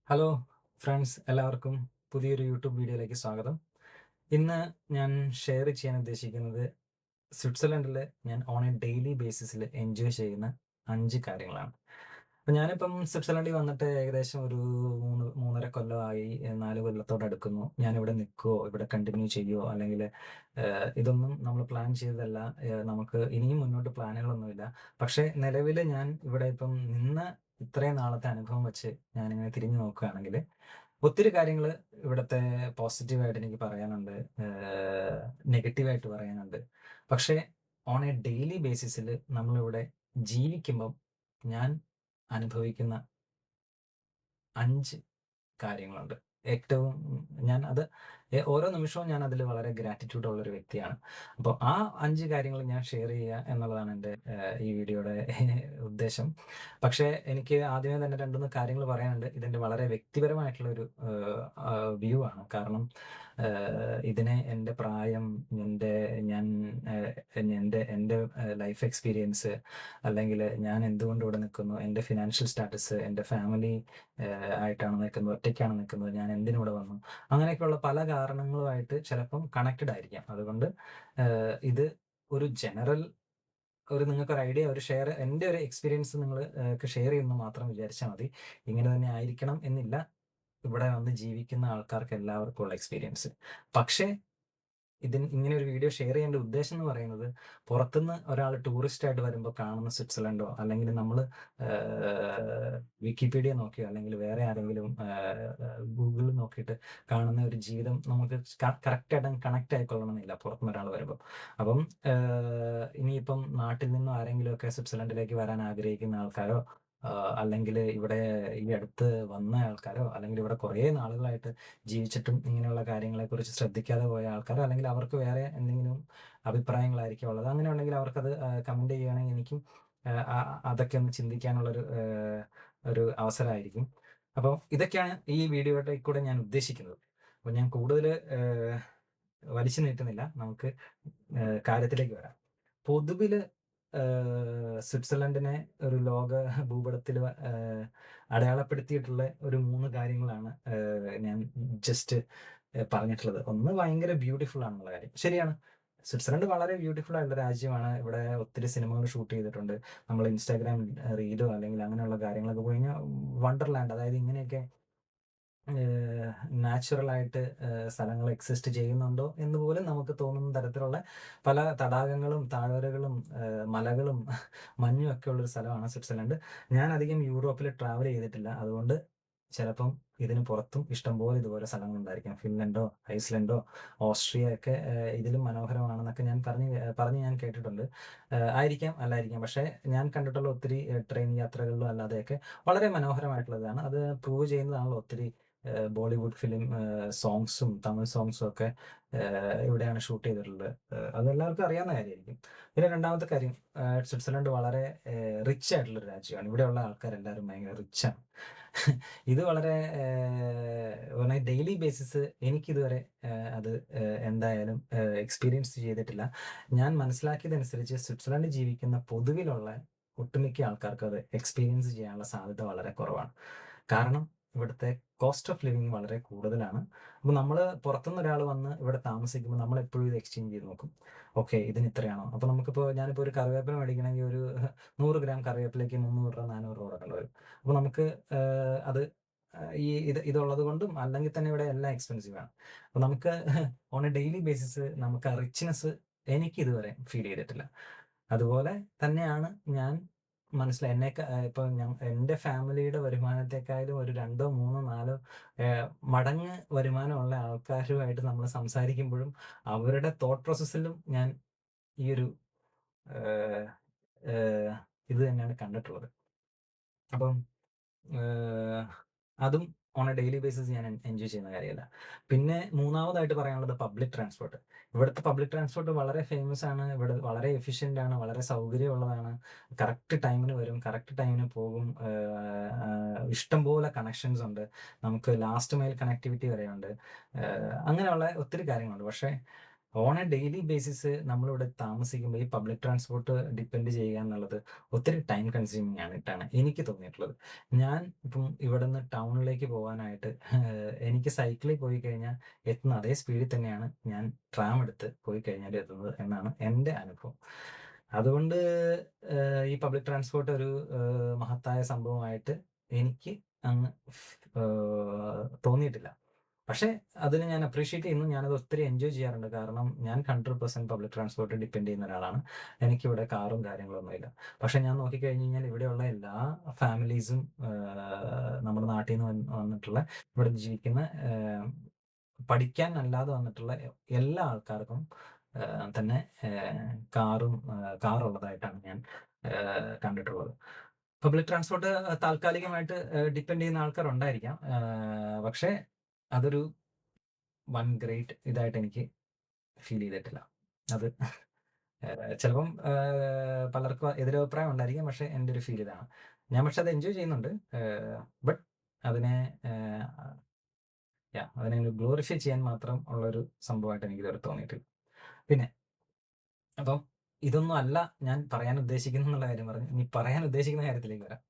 Hello friends, എല്ലാവർക്കും പുതിയൊരു YouTube വീഡിയോയിലേക്ക് സ്വാഗതം. ഇന്ന് ഞാൻ ഷെയർ ചെയ്യാൻ ഉദ്ദേശിക്കുന്നത് സ്വിറ്റ്സർലൻഡിൽ ഞാൻ ഓൺ എ ഡെയിലി ബേസിസിൽ എൻജോയ് ചെയ്യുന്ന 5 കാര്യങ്ങളാണ്. അപ്പോൾ ഞാനിപ്പം സ്വിറ്റ്സർലൻഡിൽ വന്നിട്ട് ഏകദേശം ഒരു 3 കൊല്ലമായി. 4 കൊല്ലത്തോടടുക്കുന്നു. ഞാനിവിടെ നിൽക്കുവോ, ഇവിടെ കണ്ടിന്യൂ ചെയ്യുവോ, അല്ലെങ്കിൽ ഇതൊന്നും നമ്മൾ പ്ലാൻ ചെയ്തതല്ല. നമുക്ക് ഇനിയും മുന്നോട്ട് പ്ലാനുകളൊന്നുമില്ല. പക്ഷേ നിലവിൽ ഞാൻ ഇവിടെ ഇപ്പം നിന്ന ഇത്രയും നാളത്തെ അനുഭവം വെച്ച് ഞാനിങ്ങനെ തിരിഞ്ഞു നോക്കുകയാണെങ്കിൽ ഒത്തിരി കാര്യങ്ങൾ ഇവിടുത്തെ പോസിറ്റീവായിട്ട് എനിക്ക് പറയാനുണ്ട്, നെഗറ്റീവായിട്ട് പറയാനുണ്ട്. പക്ഷേ ഓൺ എ ഡെയിലി ബേസിസിൽ നമ്മളിവിടെ ജീവിക്കുമ്പം ഞാൻ അനുഭവിക്കുന്ന 5 കാര്യങ്ങളുണ്ട്. ഏറ്റവും ഞാൻ അത് ഓരോ നിമിഷവും ഞാൻ അതിൽ വളരെ ഗ്രാറ്റിറ്റ്യൂഡ് ഉള്ളൊരു വ്യക്തിയാണ്. അപ്പോൾ ആ 5 കാര്യങ്ങൾ ഞാൻ ഷെയർ ചെയ്യുക എന്നുള്ളതാണ് എൻ്റെ ഈ വീഡിയോയുടെ ഉദ്ദേശം. പക്ഷേ എനിക്ക് ആദ്യമേ തന്നെ 2, 3 കാര്യങ്ങൾ പറയാനുണ്ട്. ഇതെൻ്റെ വളരെ വ്യക്തിപരമായിട്ടുള്ളൊരു വ്യൂ ആണ്. കാരണം ഇതിനെ എൻ്റെ പ്രായം, എൻ്റെ ഞാൻ എൻ്റെ ലൈഫ് എക്സ്പീരിയൻസ്, അല്ലെങ്കിൽ ഞാൻ എന്തുകൊണ്ട് ഇവിടെ നിൽക്കുന്നു, എൻ്റെ ഫിനാൻഷ്യൽ സ്റ്റാറ്റസ്, എൻ്റെ ഫാമിലി ആയിട്ടാണ് നിൽക്കുന്നത്, ഒറ്റയ്ക്കാണ് നിൽക്കുന്നത്, ഞാൻ എന്തിനിവിടെ വന്നു, അങ്ങനെയൊക്കെയുള്ള പല കാരണങ്ങളുമായിട്ട് ചിലപ്പം കണക്റ്റഡ് ആയിരിക്കാം. അതുകൊണ്ട് ഇത് ഒരു ജനറൽ നിങ്ങൾക്കൊരു ഐഡിയ, ഒരു ഷെയർ, എൻ്റെ ഒരു എക്സ്പീരിയൻസ് ക്ക് ഷെയർ ചെയ്യുമെന്ന് മാത്രം വിചാരിച്ചാൽ മതി. ഇങ്ങനെ തന്നെ ആയിരിക്കണം എന്നില്ല ഇവിടെ വന്ന് ജീവിക്കുന്ന ആൾക്കാർക്ക് എല്ലാവർക്കും ഉള്ള എക്സ്പീരിയൻസ്. പക്ഷേ ഇങ്ങനെ ഒരു വീഡിയോ ഷെയർ ചെയ്യേണ്ട ഉദ്ദേശം എന്ന് പറയുന്നത്, പുറത്തുനിന്ന് ഒരാൾ ടൂറിസ്റ്റ് ആയിട്ട് വരുമ്പോൾ കാണുന്ന സ്വിറ്റ്സർലൻഡോ, അല്ലെങ്കിൽ നമ്മൾ വിക്കിപീഡിയ നോക്കിയോ, അല്ലെങ്കിൽ വേറെ ആരെങ്കിലും ഗൂഗിളിൽ നോക്കിയിട്ട് കാണുന്ന ഒരു ജീവിതം നമുക്ക് കറക്റ്റായിട്ട് കണക്റ്റ് ആയിക്കൊള്ളണമെന്നില്ല പുറത്തുനിന്ന് ഒരാൾ വരുമ്പോൾ. അപ്പം ഇനിയിപ്പം നാട്ടിൽ നിന്നും ആരെങ്കിലുമൊക്കെ സ്വിറ്റ്സർലൻഡിലേക്ക് വരാൻ ആഗ്രഹിക്കുന്ന ആൾക്കാരോ, അല്ലെങ്കിൽ ഇവിടെ ഈ അടുത്ത് വന്ന ആൾക്കാരോ, അല്ലെങ്കിൽ ഇവിടെ കുറേ നാളുകളായിട്ട് ജീവിച്ചിട്ടും ഇങ്ങനെയുള്ള കാര്യങ്ങളെക്കുറിച്ച് ശ്രദ്ധിക്കാതെ പോയ ആൾക്കാരോ, അല്ലെങ്കിൽ അവർക്ക് വേറെ എന്തെങ്കിലും അഭിപ്രായങ്ങളായിരിക്കും ഉള്ളത്. അങ്ങനെ ഉണ്ടെങ്കിൽ അവർക്കത് കമന്റ് ചെയ്യുകയാണെങ്കിൽ എനിക്കും അതൊക്കെ ഒന്ന് ചിന്തിക്കാനുള്ളൊരു ഒരു അവസരമായിരിക്കും. അപ്പോൾ ഇതൊക്കെയാണ് ഈ വീഡിയോയുടെ കൂടെ ഞാൻ ഉദ്ദേശിക്കുന്നത്. അപ്പോൾ ഞാൻ കൂടുതൽ വലിച്ചു നീട്ടുന്നില്ല. നമുക്ക് കാര്യത്തിലേക്ക് വരാം. പൊതുവില് സ്വിറ്റ്സർലൻഡിനെ ഒരു ലോക ഭൂപടത്തിൽ അടയാളപ്പെടുത്തിയിട്ടുള്ള ഒരു 3 കാര്യങ്ങളാണ് ഞാൻ ജസ്റ്റ് പറഞ്ഞിട്ടുള്ളത്. ഒന്ന്, ഭയങ്കര ബ്യൂട്ടിഫുൾ ആണെന്നുള്ള കാര്യം. ശരിയാണ്. സ്വിറ്റ്സർലൻഡ് വളരെ ബ്യൂട്ടിഫുൾ ആയിട്ടുള്ള രാജ്യമാണ്. ഇവിടെ ഒത്തിരി സിനിമകൾ ഷൂട്ട് ചെയ്തിട്ടുണ്ട്. നമ്മൾ ഇൻസ്റ്റാഗ്രാം റീലോ അല്ലെങ്കിൽ അങ്ങനെയുള്ള കാര്യങ്ങളൊക്കെ പോയി കഴിഞ്ഞാൽ വണ്ടർലാൻഡ്, അതായത് ഇങ്ങനെയൊക്കെ നാച്ചുറലായിട്ട് സ്ഥലങ്ങൾ എക്സിസ്റ്റ് ചെയ്യുന്നുണ്ടോ എന്ന് പോലും നമുക്ക് തോന്നുന്ന തരത്തിലുള്ള പല തടാകങ്ങളും താഴ്വരകളും മലകളും മഞ്ഞും ഒക്കെ ഉള്ളൊരു സ്ഥലമാണ് സ്വിറ്റ്സർലൻഡ്. ഞാൻ അധികം യൂറോപ്പിൽ ട്രാവൽ ചെയ്തിട്ടില്ല. അതുകൊണ്ട് ചിലപ്പം ഇതിന് പുറത്തും ഇഷ്ടംപോലെ ഇതുപോലെ സ്ഥലങ്ങളുണ്ടായിരിക്കാം. ഫിൻലൻഡോ, ഐസ്ലൻഡോ, ഓസ്ട്രിയ ഒക്കെ ഇതിലും മനോഹരമാണെന്നൊക്കെ പറഞ്ഞ് ഞാൻ കേട്ടിട്ടുണ്ട്. ആയിരിക്കാം, അല്ലായിരിക്കാം. പക്ഷേ ഞാൻ കണ്ടിട്ടുള്ള ഒത്തിരി ട്രെയിൻ യാത്രകളിലും അല്ലാതെയൊക്കെ വളരെ മനോഹരമായിട്ടുള്ളതാണ്. അത് പ്രൂവ് ചെയ്യുന്നതാണല്ലോ ഒത്തിരി ബോളിവുഡ് ഫിലിം സോങ്സും തമിഴ് സോങ്സും ഒക്കെ ഇവിടെയാണ് ഷൂട്ട് ചെയ്തിട്ടുള്ളത്. അതെല്ലാവർക്കും അറിയാവുന്ന കാര്യമായിരിക്കും. പിന്നെ രണ്ടാമത്തെ കാര്യം, സ്വിറ്റ്സർലൻഡ് വളരെ റിച്ച് ആയിട്ടുള്ളൊരു രാജ്യമാണ്. ഇവിടെയുള്ള ആൾക്കാരെല്ലാവരും ഭയങ്കര റിച്ചാണ്. ഇത് വളരെ ഓൺ എ ഡെയിലി ബേസിസ് എനിക്കിതുവരെ അത് എന്തായാലും എക്സ്പീരിയൻസ് ചെയ്തിട്ടില്ല. ഞാൻ മനസ്സിലാക്കിയതനുസരിച്ച് സ്വിറ്റ്സർലൻഡിൽ ജീവിക്കുന്ന പൊതുവിലുള്ള ഒട്ടുമിക്ക ആൾക്കാർക്കും അത് എക്സ്പീരിയൻസ് ചെയ്യാനുള്ള സാധ്യത വളരെ കുറവാണ്. കാരണം ഇവിടുത്തെ കോസ്റ്റ് ഓഫ് ലിവിങ് വളരെ കൂടുതലാണ്. അപ്പോൾ നമ്മൾ പുറത്തുനിന്ന് ഒരാൾ വന്ന് ഇവിടെ താമസിക്കുമ്പോൾ നമ്മളെപ്പോഴും ഇത് എക്സ്ചേഞ്ച് ചെയ്ത് നോക്കും. ഓക്കെ, ഇതിന് ഇത്രയാണോ? അപ്പോൾ ഞാനിപ്പോൾ ഒരു കറിവേപ്പില മേടിക്കണമെങ്കിൽ ഒരു 100 ഗ്രാം കറിവേപ്പിലയ്ക്ക് 300 രൂപ 400 രൂപ കൊടുക്കേണ്ടി വരും. അപ്പോൾ നമുക്ക് അത് ഇതുള്ളത് കൊണ്ടും, അല്ലെങ്കിൽ തന്നെ ഇവിടെ എല്ലാം എക്സ്പെൻസീവ് ആണ്. അപ്പോൾ നമുക്ക് ഓൺ എ ഡെയിലി ബേസിസ് നമുക്ക് ആ റിച്ച്നെസ് എനിക്ക് ഇതുവരെ ഫീൽ ചെയ്തിട്ടില്ല. അതുപോലെ തന്നെയാണ് ഞാൻ എന്നെയൊക്കെ ഇപ്പൊ എൻ്റെ ഫാമിലിയുടെ വരുമാനത്തെക്കാളും ഒരു 2, 3, 4 മടങ്ങ് വരുമാനമുള്ള ആൾക്കാരുമായിട്ട് നമ്മൾ സംസാരിക്കുമ്പോഴും അവരുടെ തോട്ട് പ്രോസസ്സിലും ഞാൻ ഈ ഒരു ഏഹ്, ഏഹ്, ഇത് തന്നെയാണ് കണ്ടിട്ടുള്ളത്. അപ്പം ഏഹ്, അതും ഓൺ എ ഡെയിലി ബേസിസ് ഞാൻ എൻജോയ് ചെയ്യുന്ന കാര്യമല്ല. പിന്നെ മൂന്നാമതായിട്ട് പറയാനുള്ളത് പബ്ലിക് ട്രാൻസ്പോർട്ട്. ഇവിടുത്തെ പബ്ലിക് ട്രാൻസ്പോർട്ട് വളരെ ഫേമസ് ആണ്. ഇവിടെ വളരെ എഫിഷ്യന്റ് ആണ്, വളരെ സൗകര്യമുള്ളതാണ്. കറക്റ്റ് ടൈമിന് വരും, കറക്റ്റ് ടൈമിന് പോകും. ഇഷ്ടംപോലെ കണക്ഷൻസ് ഉണ്ട്. നമുക്ക് ലാസ്റ്റ് മൈൽ കണക്ടിവിറ്റി വരെയുണ്ട്. അങ്ങനെയുള്ള ഒത്തിരി കാര്യങ്ങളുണ്ട്. പക്ഷേ ഓൺ എ ഡെയിലി ബേസിസ് നമ്മളിവിടെ താമസിക്കുമ്പോൾ ഈ പബ്ലിക് ട്രാൻസ്പോർട്ട് ഡിപ്പെൻഡ് ചെയ്യുക എന്നുള്ളത് ഒത്തിരി ടൈം കൺസ്യൂമിംഗ് ആയിട്ടാണ് എനിക്ക് തോന്നിയിട്ടുള്ളത്. ഞാൻ ഇപ്പം ഇവിടുന്ന് ടൗണിലേക്ക് പോകാനായിട്ട് എനിക്ക് സൈക്കിളിൽ പോയി കഴിഞ്ഞാൽ എത്തുന്ന അതേ സ്പീഡിൽ തന്നെയാണ് ഞാൻ ട്രാം എടുത്ത് പോയി കഴിഞ്ഞാൽ എത്തുന്നത് എന്നാണ് എൻ്റെ അനുഭവം. അതുകൊണ്ട് ഈ പബ്ലിക് ട്രാൻസ്പോർട്ട് ഒരു മഹത്തായ സംഭവമായിട്ട് എനിക്ക് അങ്ങ് തോന്നിയിട്ടില്ല. പക്ഷേ അതിനെ ഞാൻ അപ്രീഷിയേറ്റ് ചെയ്യുന്നു. ഞാനത് ഒത്തിരി എൻജോയ് ചെയ്യാറുണ്ട്. കാരണം ഞാൻ 100% പബ്ലിക് ട്രാൻസ്പോർട്ട് ഡിപ്പെൻഡ് ചെയ്യുന്ന ഒരാളാണ്. എനിക്കിവിടെ കാറും കാര്യങ്ങളൊന്നുമില്ല. പക്ഷേ ഞാൻ നോക്കിക്കഴിഞ്ഞ് കഴിഞ്ഞാൽ ഇവിടെയുള്ള എല്ലാ ഫാമിലീസും നമ്മുടെ നാട്ടിൽ നിന്ന് വന്നിട്ടുള്ള ഇവിടെ ജീവിക്കുന്ന പഠിക്കാൻ അല്ലാതെ വന്നിട്ടുള്ള എല്ലാ ആൾക്കാർക്കും തന്നെ കാറുള്ളതായിട്ടാണ് ഞാൻ കണ്ടിട്ടുള്ളത്. പബ്ലിക് ട്രാൻസ്പോർട്ട് താൽക്കാലികമായിട്ട് ഡിപ്പെൻഡ് ചെയ്യുന്ന ആൾക്കാരുണ്ടായിരിക്കാം. പക്ഷേ അതൊരു വൺ ഗ്രേറ്റ് ഇതായിട്ട് എനിക്ക് ഫീൽ ചെയ്തിട്ടില്ല. അത് ചിലപ്പം പലർക്കും എതിരഭിപ്രായം ഉണ്ടായിരിക്കാം. പക്ഷേ എൻ്റെ ഒരു ഫീൽ ഇതാണ്. ഞാൻ പക്ഷെ അത് എൻജോയ് ചെയ്യുന്നുണ്ട്. ബട്ട് അതിനെ അതിനെ ഗ്ലോറിഫൈ ചെയ്യാൻ മാത്രം ഉള്ളൊരു സംഭവമായിട്ട് എനിക്കിതുവരെ തോന്നിയിട്ടില്ല. പിന്നെ അപ്പം ഇതൊന്നും അല്ല ഞാൻ പറയാൻ ഉദ്ദേശിക്കുന്നു എന്നുള്ള കാര്യം പറഞ്ഞു. ഇനി പറയാൻ ഉദ്ദേശിക്കുന്ന കാര്യത്തിലേക്ക് വരാം.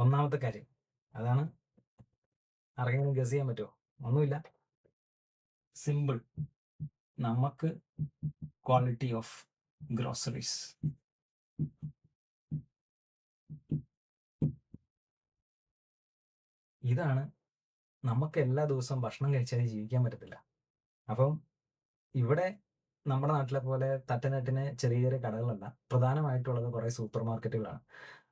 ഒന്നാമത്തെ കാര്യം അതാണ്. ആർക്കെങ്കിലും ഗസ് ചെയ്യാൻ പറ്റുമോ? ഒന്നുമില്ല. സിമ്പിൾ. നമുക്ക് ക്വാളിറ്റി ഓഫ് ഗ്രോസറീസ്. ഇതാണ്. നമുക്ക് എല്ലാ ദിവസവും ഭക്ഷണം കഴിച്ചാലേ ജീവിക്കാൻ പറ്റത്തില്ല. അപ്പം ഇവിടെ നമ്മുടെ നാട്ടിലെ പോലെ തട്ടിനട്ടിന് ചെറിയ ചെറിയ കടകളല്ല. പ്രധാനമായിട്ടുള്ളത് കുറേ സൂപ്പർ മാർക്കറ്റുകളാണ്.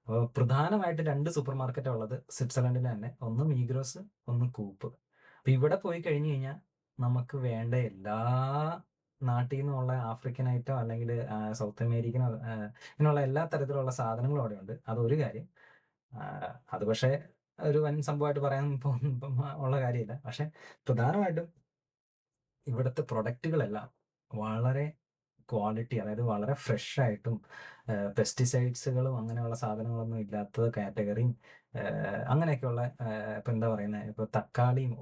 അപ്പോൾ പ്രധാനമായിട്ട് 2 സൂപ്പർ മാർക്കറ്റാണ് ഉള്ളത് സ്വിറ്റ്സർലൻഡിൽ തന്നെ. ഒന്ന് മീഗ്രോസ്, ഒന്ന് കൂപ്പ്. അപ്പം ഇവിടെ പോയി കഴിഞ്ഞ് കഴിഞ്ഞാൽ നമുക്ക് വേണ്ട എല്ലാ നാട്ടിൽ നിന്നുള്ള ആഫ്രിക്കൻ ഐറ്റം അല്ലെങ്കിൽ സൗത്ത് അമേരിക്കൻ ഇങ്ങനെയുള്ള എല്ലാ തരത്തിലുള്ള സാധനങ്ങളും അവിടെയുണ്ട്. അതൊരു കാര്യം. അത് പക്ഷേ ഒരു വൻ സംഭവമായിട്ട് പറയാൻ ഇപ്പം ഉള്ള കാര്യമില്ല. പക്ഷേ പ്രധാനമായിട്ടും ഇവിടുത്തെ പ്രൊഡക്റ്റുകളെല്ലാം വളരെ ക്വാളിറ്റി, അതായത് വളരെ ഫ്രഷ് ആയിട്ടും പെസ്റ്റിസൈഡ്സുകളും അങ്ങനെയുള്ള സാധനങ്ങളൊന്നും ഇല്ലാത്ത കാറ്റഗറിയും അങ്ങനെയൊക്കെയുള്ള ഇപ്പം എന്താ പറയുന്നത്, ഇപ്പോൾ തക്കാളിയും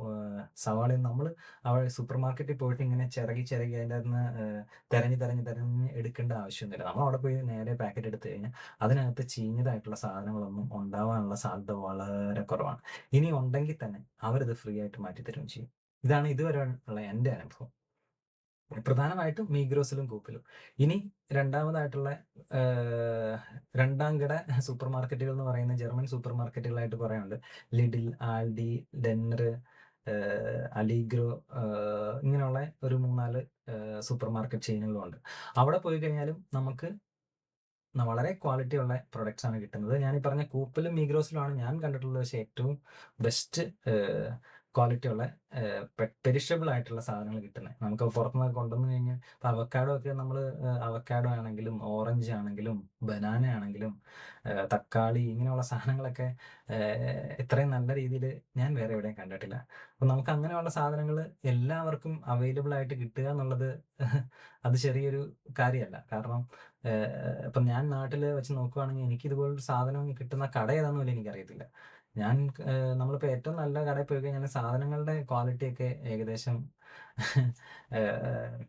സവാളയും നമ്മൾ അവിടെ സൂപ്പർ മാർക്കറ്റിൽ പോയിട്ട് ഇങ്ങനെ ചിരകി അതിൻ്റെ അകത്തുനിന്ന് തിരഞ്ഞ് എടുക്കേണ്ട ആവശ്യമൊന്നുമില്ല. നമ്മൾ അവിടെ പോയി നേരെ പാക്കറ്റ് എടുത്തു കഴിഞ്ഞാൽ അതിനകത്ത് ചീഞ്ഞതായിട്ടുള്ള സാധനങ്ങളൊന്നും ഉണ്ടാവാനുള്ള സാധ്യത വളരെ കുറവാണ്. ഇനി ഉണ്ടെങ്കിൽ തന്നെ അവരിത് ഫ്രീ ആയിട്ട് മാറ്റിത്തരുകയും ചെയ്യും. ഇതാണ് ഇതുവരെ ഉള്ള എൻ്റെ അനുഭവം. പ്രധാനമായിട്ടും മീഗ്രോസിലും കൂപ്പിലും. ഇനി രണ്ടാമതായിട്ടുള്ള രണ്ടാം കിട സൂപ്പർ മാർക്കറ്റുകൾ എന്ന് പറയുന്ന ജർമ്മൻ സൂപ്പർ മാർക്കറ്റുകളായിട്ട് കുറേ ഉണ്ട്. ലിഡിൽ, ആൽഡി, ഡെന്നർ, അലിഗ്രോ, ഇങ്ങനെയുള്ള ഒരു 3-4 സൂപ്പർ മാർക്കറ്റ് ചെയിനുകളുണ്ട്. അവിടെ പോയി കഴിഞ്ഞാലും നമുക്ക് വളരെ ക്വാളിറ്റി ഉള്ള പ്രൊഡക്ട്സ് ആണ് കിട്ടുന്നത്. ഞാൻ ഈ പറഞ്ഞ കൂപ്പിലും മീഗ്രോസിലുമാണ് ഞാൻ കണ്ടിട്ടുള്ളത് പക്ഷേ ഏറ്റവും ബെസ്റ്റ് ക്വാളിറ്റി ഉള്ള പെരിഷബിൾ ആയിട്ടുള്ള സാധനങ്ങൾ കിട്ടുന്നത്. നമുക്ക് പുറത്തുനിന്ന് കൊണ്ടുവന്ന് കഴിഞ്ഞാൽ ഇപ്പോൾ അവക്കാഡോ ഒക്കെ നമ്മൾ അവക്കാഡോ ആണെങ്കിലും ഓറഞ്ച് ആണെങ്കിലും ബനാന ആണെങ്കിലും തക്കാളി ഇങ്ങനെയുള്ള സാധനങ്ങളൊക്കെ ഇത്രയും നല്ല രീതിയിൽ ഞാൻ വേറെ എവിടെയും കണ്ടിട്ടില്ല. അപ്പം നമുക്ക് അങ്ങനെയുള്ള സാധനങ്ങൾ എല്ലാവർക്കും അവൈലബിൾ ആയിട്ട് കിട്ടുക എന്നുള്ളത് അത് ചെറിയൊരു കാര്യമല്ല. കാരണം ഇപ്പം ഞാൻ നാട്ടിൽ വെച്ച് നോക്കുകയാണെങ്കിൽ എനിക്ക് ഇതുപോലൊരു സാധനം കിട്ടുന്ന കട ഏതാണെന്ന് പോലും എനിക്കറിയത്തില്ല. ഞാൻ നമ്മളിപ്പോൾ ഏറ്റവും നല്ല കടയിൽ പോയി കഴിഞ്ഞാൽ സാധനങ്ങളുടെ ക്വാളിറ്റിയൊക്കെ ഏകദേശം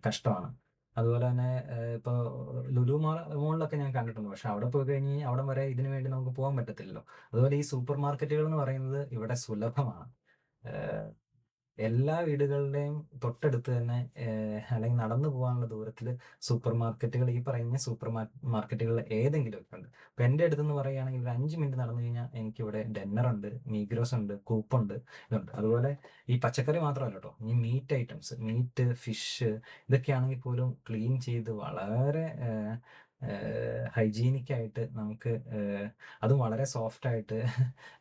കഷ്ടമാണ്. അതുപോലെ തന്നെ ഇപ്പോൾ ലുലു മോളിലൊക്കെ ഞാൻ കണ്ടിട്ടുണ്ട്. പക്ഷെ അവിടെ പോയി കഴിഞ്ഞ് അവിടം വരെ ഇതിനു വേണ്ടി നമുക്ക് പോകാൻ പറ്റത്തില്ലല്ലോ. അതുപോലെ ഈ സൂപ്പർ മാർക്കറ്റുകൾ എന്ന് പറയുന്നത് ഇവിടെ സുലഭമാണ്. എല്ലാ വീടുകളുടെയും തൊട്ടടുത്ത് തന്നെ അല്ലെങ്കിൽ നടന്നു പോകാനുള്ള ദൂരത്തിൽ സൂപ്പർ മാർക്കറ്റുകൾ, ഈ പറയുന്ന സൂപ്പർ മാർക്കറ്റുകൾ ഏതെങ്കിലുമൊക്കെ ഉണ്ട്. ഇപ്പം എൻ്റെ അടുത്തെന്ന് പറയുകയാണെങ്കിൽ ഒരു 5 മിനിറ്റ് നടന്നു കഴിഞ്ഞാൽ എനിക്കിവിടെ ഡെന്നറുണ്ട്, മീഗ്രോസ് ഉണ്ട്, കൂപ്പുണ്ട്, ഇതുണ്ട്. അതുപോലെ ഈ പച്ചക്കറി മാത്രമല്ല കേട്ടോ, ഈ മീറ്റ് ഐറ്റംസ്, മീറ്റ്, ഫിഷ് ഇതൊക്കെയാണെങ്കിൽ പോലും ക്ലീൻ ചെയ്ത് വളരെ ഹൈജീനിക്കായിട്ട് നമുക്ക് അതും വളരെ സോഫ്റ്റായിട്ട്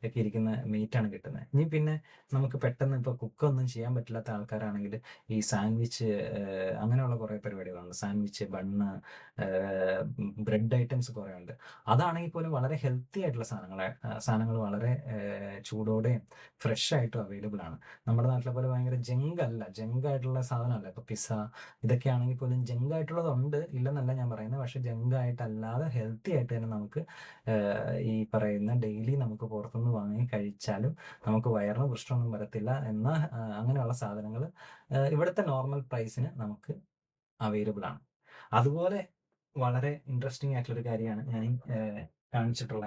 ഒക്കെ ഇരിക്കുന്ന മീറ്റാണ് കിട്ടുന്നത്. ഇനി പിന്നെ നമുക്ക് പെട്ടെന്ന് ഇപ്പോൾ കുക്കൊന്നും ചെയ്യാൻ പറ്റില്ലാത്ത ആൾക്കാരാണെങ്കിൽ ഈ സാൻഡ്വിച്ച് അങ്ങനെയുള്ള കുറേ പരിപാടികളുണ്ട്. സാൻഡ്വിച്ച്, ബണ്ണ്, ബ്രെഡ് ഐറ്റംസ് കുറേ ഉണ്ട്. അതാണെങ്കിൽ പോലും വളരെ ഹെൽത്തി ആയിട്ടുള്ള സാധനങ്ങൾ വളരെ ചൂടോടെയും ഫ്രഷ് ആയിട്ടും അവൈലബിൾ ആണ്. നമ്മുടെ നാട്ടിലെ പോലെ ഭയങ്കര ജങ്കായിട്ടുള്ള സാധനമല്ല. ഇപ്പോൾ പിസ്സ ഇതൊക്കെ ആണെങ്കിൽ പോലും ജങ്കായിട്ടുള്ളതുണ്ട്, ഇല്ലെന്നല്ല ഞാൻ പറയുന്നത്. പക്ഷേ ജങ്കായിട്ടല്ലാതെ ഹെൽത്തി ആയിട്ട് തന്നെ നമുക്ക് ഈ പറയുന്ന ഡെയിലി നമുക്ക് പുറത്തുനിന്ന് വാങ്ങി കഴിച്ചാലും നമുക്ക് വയറിന് പ്രശ്നമൊന്നും വരത്തില്ല എന്ന അങ്ങനെയുള്ള സാധനങ്ങൾ ഇവിടുത്തെ നോർമൽ പ്രൈസിന് നമുക്ക് അവൈലബിൾ ആണ്. അതുപോലെ വളരെ ഇൻട്രസ്റ്റിംഗ് ആയിട്ടുള്ളൊരു കാര്യമാണ് ഞാൻ കാണിച്ചിട്ടുള്ള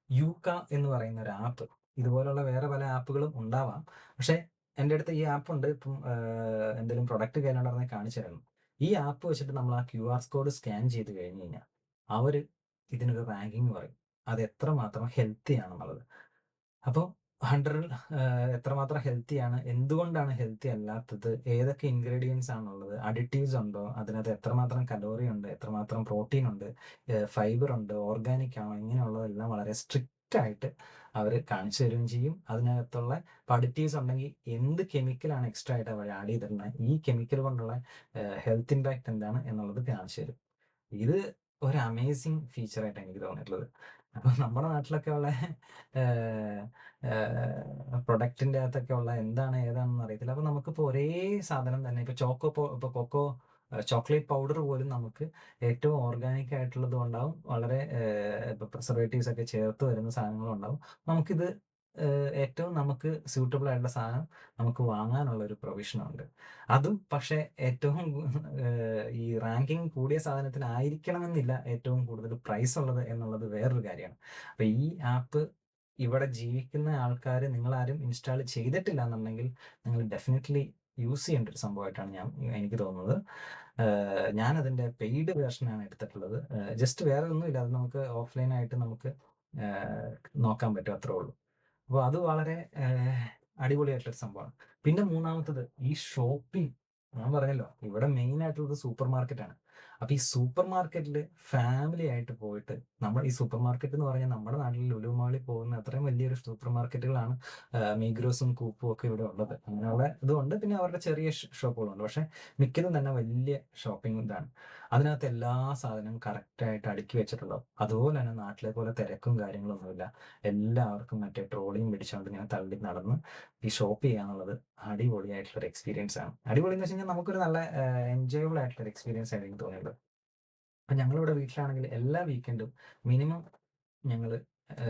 യൂക്ക എന്ന് പറയുന്ന ഒരു ആപ്പ്. ഇതുപോലുള്ള വേറെ പല ആപ്പുകളും ഉണ്ടാവാം. പക്ഷേ എൻ്റെ അടുത്ത് ഈ ആപ്പ് ഉണ്ട്. ഇപ്പം എന്തെങ്കിലും പ്രൊഡക്റ്റ് കയ്യിലുണ്ടെങ്കിൽ കാണിച്ചു തരുന്നു. ഈ ആപ്പ് വെച്ചിട്ട് നമ്മൾ ആ QR കോഡ് സ്കാൻ ചെയ്ത് കഴിഞ്ഞ് കഴിഞ്ഞാൽ അവര് ഇതിനൊരു റാങ്കിങ് പറയും. അത് എത്രമാത്രം ഹെൽത്തി ആണെന്നുള്ളത്. അപ്പോൾ 100ൽ എത്രമാത്രം ഹെൽത്തിയാണ്, എന്തുകൊണ്ടാണ് ഹെൽത്തി അല്ലാത്തത്, ഏതൊക്കെ ഇൻഗ്രീഡിയൻസ് ആണുള്ളത്, അഡിറ്റീവ്സ് ഉണ്ടോ, അതിനകത്ത് എത്രമാത്രം കലോറി ഉണ്ട്, എത്രമാത്രം പ്രോട്ടീൻ ഉണ്ട്, ഫൈബർ ഉണ്ട്, ഓർഗാനിക് ആണോ, ഇങ്ങനെയുള്ളതെല്ലാം വളരെ സ്ട്രിക്റ്റ് ആയിട്ട് അവർ കാണിച്ചു തരികയും ചെയ്യും. അതിനകത്തുള്ള അഡിറ്റീവ്സ് ഉണ്ടെങ്കിൽ എന്ത് കെമിക്കലാണ് എക്സ്ട്രാ ആയിട്ട് അവർ ആഡ് ചെയ്തിട്ടുള്ളത്, ഈ കെമിക്കൽ കൊണ്ടുള്ള ഹെൽത്ത് ഇമ്പാക്റ്റ് എന്താണ് എന്നുള്ളത് കാണിച്ചു തരും. ഇത് ഒരു അമേസിങ് ഫീച്ചറായിട്ടാണ് എനിക്ക് തോന്നിയിട്ടുള്ളത്. അപ്പോൾ നമ്മുടെ നാട്ടിലൊക്കെ ഉള്ള പ്രൊഡക്റ്റിൻ്റെ അകത്തൊക്കെ ഉള്ള എന്താണ് ഏതാണെന്ന് അറിയത്തില്ല. അപ്പോൾ നമുക്കിപ്പോൾ ഒരേ സാധനം തന്നെ ഇപ്പോൾ ഇപ്പോൾ കൊക്കോ ചോക്ലേറ്റ് പൗഡർ പോലും നമുക്ക് ഏറ്റവും ഓർഗാനിക് ആയിട്ടുള്ളത് ഉണ്ടാവും, വളരെ ഇപ്പോൾ പ്രിസർവേറ്റീവ്സ് ഒക്കെ ചേർത്ത് വരുന്ന സാധനങ്ങളും ഉണ്ടാവും. നമുക്കിത് ഏറ്റവും നമുക്ക് സ്യൂട്ടബിൾ ആയിട്ടുള്ള സാധനം നമുക്ക് വാങ്ങാനുള്ള ഒരു പ്രൊവിഷനുണ്ട്. അതും പക്ഷേ ഏറ്റവും ഈ റാങ്കിങ് കൂടിയ സാധനത്തിനായിരിക്കണമെന്നില്ല ഏറ്റവും കൂടുതൽ പ്രൈസ് ഉള്ളത് എന്നുള്ളത് വേറൊരു കാര്യമാണ്. അപ്പോൾ ഈ ആപ്പ് ഇവിടെ ജീവിക്കുന്ന ആൾക്കാർ നിങ്ങളാരും ഇൻസ്റ്റാൾ ചെയ്തിട്ടില്ല എന്നുണ്ടെങ്കിൽ നിങ്ങൾ ഡെഫിനറ്റ്ലി യൂസ് ചെയ്യേണ്ട ഒരു സംഭവമായിട്ടാണ് എനിക്ക് തോന്നുന്നത്. ഞാനതിൻ്റെ പെയ്ഡ് വേർഷനാണ് എടുത്തിട്ടുള്ളത്. ജസ്റ്റ് വേറെ ഒന്നുമില്ല, അത് നമുക്ക് ഓഫ്ലൈനായിട്ട് നമുക്ക് നോക്കാൻ പറ്റും, അത്രേ ഉള്ളൂ. അപ്പോൾ അത് വളരെ അടിപൊളിയായിട്ടൊരു സംഭവമാണ്. പിന്നെ മൂന്നാമത്തത് ഈ ഷോപ്പിംഗ്. ഞാൻ പറഞ്ഞല്ലോ ഇവിടെ മെയിൻ ആയിട്ടുള്ളത് സൂപ്പർ മാർക്കറ്റാണ്. അപ്പോൾ ഈ സൂപ്പർ മാർക്കറ്റിൽ ഫാമിലി ആയിട്ട് പോയിട്ട്, നമ്മൾ ഈ സൂപ്പർ മാർക്കറ്റ് എന്ന് പറഞ്ഞാൽ നമ്മുടെ നാട്ടിൽ ലുലു മാളിൽ പോകുന്ന അത്രയും വലിയൊരു സൂപ്പർ മാർക്കറ്റുകളാണ് മീഗ്രോസും കൂപ്പും ഒക്കെ ഇവിടെ ഉള്ളത്. അങ്ങനെയുള്ള ഇതുകൊണ്ട് പിന്നെ അവരുടെ ചെറിയ ഷോപ്പുകളുണ്ട്. പക്ഷേ മിക്കതും തന്നെ വലിയ ഷോപ്പിംഗ് ഇതാണ്. അതിനകത്ത് എല്ലാ സാധനവും കറക്റ്റായിട്ട് അടുക്കി വെച്ചിട്ടുണ്ടാവും. അതുപോലെ തന്നെ നാട്ടിലെ പോലെ തിരക്കും കാര്യങ്ങളൊന്നുമില്ല. എല്ലാവർക്കും മറ്റേ ട്രോളിയും പിടിച്ചുകൊണ്ട് ഇങ്ങനെ തള്ളി നടന്ന് ഈ ഷോപ്പ് ചെയ്യാന്നുള്ളത് അടിപൊളിയായിട്ടുള്ളൊരു എക്സ്പീരിയൻസ് ആണ്. അടിപൊളി എന്ന് വെച്ച് കഴിഞ്ഞാൽ നമുക്കൊരു നല്ല എൻജോയബിൾ ആയിട്ടുള്ളൊരു എക്സ്പീരിയൻസ് ആയിട്ട് എനിക്ക് തോന്നിയിട്ടുള്ളത്. അപ്പം ഞങ്ങളിവിടെ വീട്ടിലാണെങ്കിൽ എല്ലാ വീക്കെൻഡും മിനിമം ഞങ്ങൾ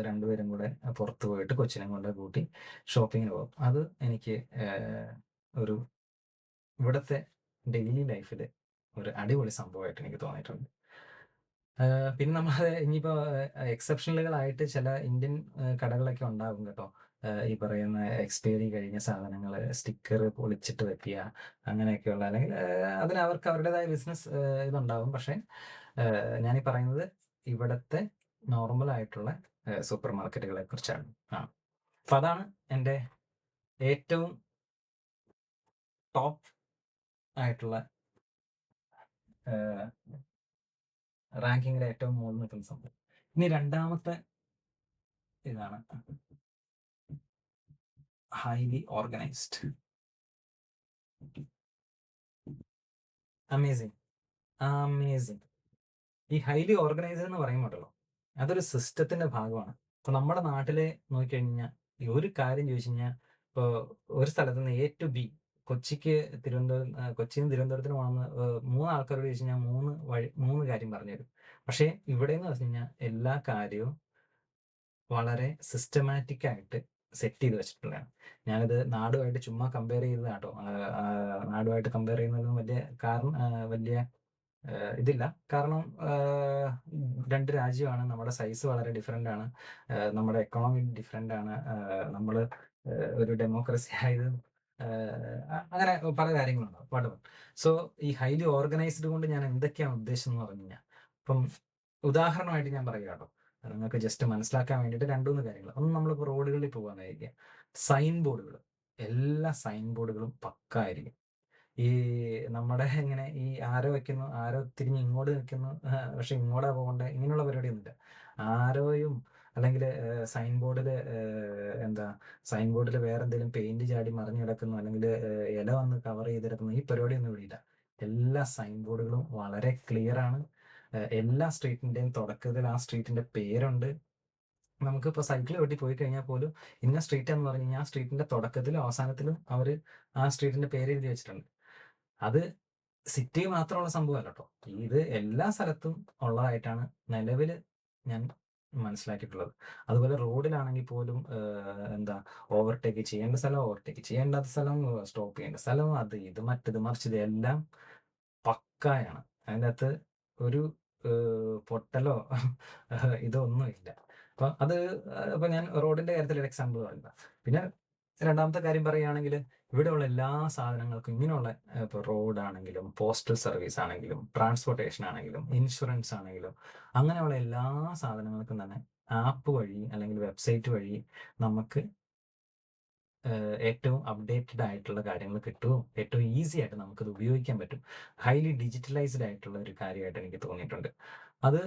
രണ്ടുപേരും കൂടെ പുറത്ത് പോയിട്ട് കൊച്ചിനെ കൊണ്ട് കൂട്ടി ഷോപ്പിങ്ങിന് പോകും. അത് എനിക്ക് ഒരു ഇവിടുത്തെ ഡെയിലി ലൈഫിൽ ഒരു അടിപൊളി സംഭവമായിട്ട് എനിക്ക് തോന്നിയിട്ടുണ്ട്. പിന്നെ നമ്മൾ ഇനിയിപ്പോൾ എക്സെപ്ഷനുകളായിട്ട് ചില ഇന്ത്യൻ കടകളൊക്കെ ഉണ്ടാകും കേട്ടോ. ഈ പറയുന്ന എക്സ്പയറി കഴിഞ്ഞ സാധനങ്ങൾ സ്റ്റിക്കർ പൊളിച്ചിട്ട് വെക്കുക, അങ്ങനെയൊക്കെയുള്ള, അല്ലെങ്കിൽ അതിന് അവർക്ക് അവരുടേതായ ബിസിനസ് ഇതുണ്ടാകും. പക്ഷേ ഞാനീ പറയുന്നത് ഇവിടുത്തെ നോർമൽ ആയിട്ടുള്ള സൂപ്പർ മാർക്കറ്റുകളെ കുറിച്ചാണ്. അപ്പം അതാണ് എൻ്റെ ഏറ്റവും ടോപ്പ് ആയിട്ടുള്ള റാങ്കിങ്ങിൽ ഏറ്റവും മുകളിൽ നിൽക്കുന്ന സംഭവം. ഇനി രണ്ടാമത്തെ ഇതാണ് ഹൈലി ഓർഗനൈസ്ഡ്. Amazing, amazing. ഈ ഹൈലി ഓർഗനൈസ്ഡ് എന്ന് പറയുമ്പോഴല്ലോ അതൊരു സിസ്റ്റത്തിന്റെ ഭാഗമാണ്. ഇപ്പൊ നമ്മുടെ നാട്ടിലെ നോക്കിക്കഴിഞ്ഞാൽ ഈ ഒരു കാര്യം ചോദിച്ചു കഴിഞ്ഞാൽ, ഇപ്പോൾ ഒരു സ്ഥലത്ത് നിന്ന് A to B, കൊച്ചിയിൽ നിന്ന് തിരുവനന്തപുരത്തിന് പോകണമെന്ന് 3 ആൾക്കാരോട് ചോദിച്ചു കഴിഞ്ഞാൽ 3 കാര്യം പറഞ്ഞുതരും. പക്ഷേ ഇവിടെ എന്ന് വെച്ച് കഴിഞ്ഞാൽ എല്ലാ കാര്യവും വളരെ സിസ്റ്റമാറ്റിക് ആയിട്ട് സെറ്റ് ചെയ്ത് വെച്ചിട്ടുള്ളതാണ്. ഞാനിത് നാടുമായിട്ട് ചുമ്മാ കമ്പയർ ചെയ്തതാട്ടോ. നാടുമായിട്ട് കമ്പയർ ചെയ്യുന്നതിന് വലിയ ഇതില്ല. കാരണം 2 രാജ്യമാണ്. നമ്മുടെ സൈസ് വളരെ ഡിഫറെൻ്റ് ആണ്. നമ്മുടെ എക്കോണമി ഡിഫറെൻ്റ് ആണ്. നമ്മൾ ഒരു ഡെമോക്രസി ആയത് അങ്ങനെ പല കാര്യങ്ങളുണ്ടാവും. വാട്ടെവർ. സോ ഈ ഹൈലി ഓർഗനൈസ്ഡ് കൊണ്ട് ഞാൻ എന്തൊക്കെയാണ് ഉദ്ദേശിച്ചതെന്ന് പറഞ്ഞു കഴിഞ്ഞാൽ, ഇപ്പം ഉദാഹരണമായിട്ട് ഞാൻ പറയുക കേട്ടോ, നിങ്ങൾക്ക് ജസ്റ്റ് മനസ്സിലാക്കാൻ വേണ്ടിയിട്ട് 2-3 കാര്യങ്ങൾ. ഒന്ന്, നമ്മളിപ്പോൾ റോഡുകളിൽ പോകാനായിരിക്കുക, സൈൻ ബോർഡുകൾ, എല്ലാ സൈൻ ബോർഡുകളും പക്കാ ആയിരിക്കും. ഈ നമ്മുടെ ഇങ്ങനെ ഈ ആരോ വെക്കുന്നു, ആരോ തിരിഞ്ഞ് ഇങ്ങോട്ട് നിൽക്കുന്നു, പക്ഷെ ഇങ്ങോട്ടാ പോകേണ്ടത്, ഇങ്ങനെയുള്ള പരിപാടിയൊന്നുമില്ല. ആരോയും അല്ലെങ്കിൽ സൈൻ ബോർഡിൽ സൈൻ ബോർഡിൽ വേറെ എന്തെങ്കിലും പെയിന്റ് ചാടി മറിഞ്ഞു കിടക്കുന്നു, അല്ലെങ്കിൽ ഇല വന്ന് കവർ ചെയ്ത് കിടക്കുന്നു, ഈ പരിപാടിയൊന്നും ഇവിടെ ഇല്ല. എല്ലാ സൈൻ ബോർഡുകളും വളരെ ക്ലിയർ ആണ്. എല്ലാ സ്ട്രീറ്റിൻ്റെയും തുടക്കത്തിൽ ആ സ്ട്രീറ്റിൻ്റെ പേരുണ്ട്. നമുക്കിപ്പോൾ സൈക്കിൾ വെട്ടി പോയി കഴിഞ്ഞാൽ പോലും ഇന്ന സ്ട്രീറ്റ് എന്ന് പറഞ്ഞു കഴിഞ്ഞാൽ ആ സ്ട്രീറ്റിൻ്റെ തുടക്കത്തിലും അവസാനത്തിലും അവർ ആ സ്ട്രീറ്റിൻ്റെ പേര് എഴുതി വെച്ചിട്ടുണ്ട്. അത് സിറ്റി മാത്രമുള്ള സംഭവമല്ല കേട്ടോ. ഇത് എല്ലാ സ്ഥലത്തും ഉള്ളതായിട്ടാണ് നിലവിൽ ഞാൻ മനസ്സിലാക്കിയിട്ടുള്ളത്. അതുപോലെ റോഡിലാണെങ്കിൽ പോലും ഓവർടേക്ക് ചെയ്യേണ്ട സ്ഥലം, ഓവർടേക്ക് ചെയ്യേണ്ടാത്ത സ്ഥലം, സ്റ്റോപ്പ് ചെയ്യേണ്ട സ്ഥലം, അത് ഇത് മറ്റത് മറിച്ചത് എല്ലാം പക്കായാണ്. അതിന്റകത്ത് ഒരു പൊട്ടലോ ഇതൊന്നുമില്ല. അപ്പൊ അത് ഇപ്പൊ ഞാൻ റോഡിന്റെ കാര്യത്തിൽ ഒരു എക്സാമ്പിൾ പറഞ്ഞതാ. പിന്നെ രണ്ടാമത്തെ കാര്യം പറയുകയാണെങ്കില് ഇവിടെയുള്ള എല്ലാ സാധനങ്ങൾക്കും ഇങ്ങനെയുള്ള ഇപ്പൊ റോഡാണെങ്കിലും, പോസ്റ്റൽ സർവീസ് ആണെങ്കിലും, ട്രാൻസ്പോർട്ടേഷൻ ആണെങ്കിലും, ഇൻഷുറൻസ് ആണെങ്കിലും അങ്ങനെയുള്ള എല്ലാ സാധനങ്ങൾക്കും തന്നെ ആപ്പ് വഴി അല്ലെങ്കിൽ വെബ്സൈറ്റ് വഴി നമുക്ക് ഏറ്റവും അപ്ഡേറ്റഡ് ആയിട്ടുള്ള കാര്യങ്ങൾ കിട്ടുകയും ഏറ്റവും ഈസി ആയിട്ട് നമുക്കത് ഉപയോഗിക്കാൻ പറ്റും. ഹൈലി ഡിജിറ്റലൈസ്ഡ് ആയിട്ടുള്ള ഒരു കാര്യമായിട്ട് എനിക്ക് തോന്നിയിട്ടുണ്ട്. അത്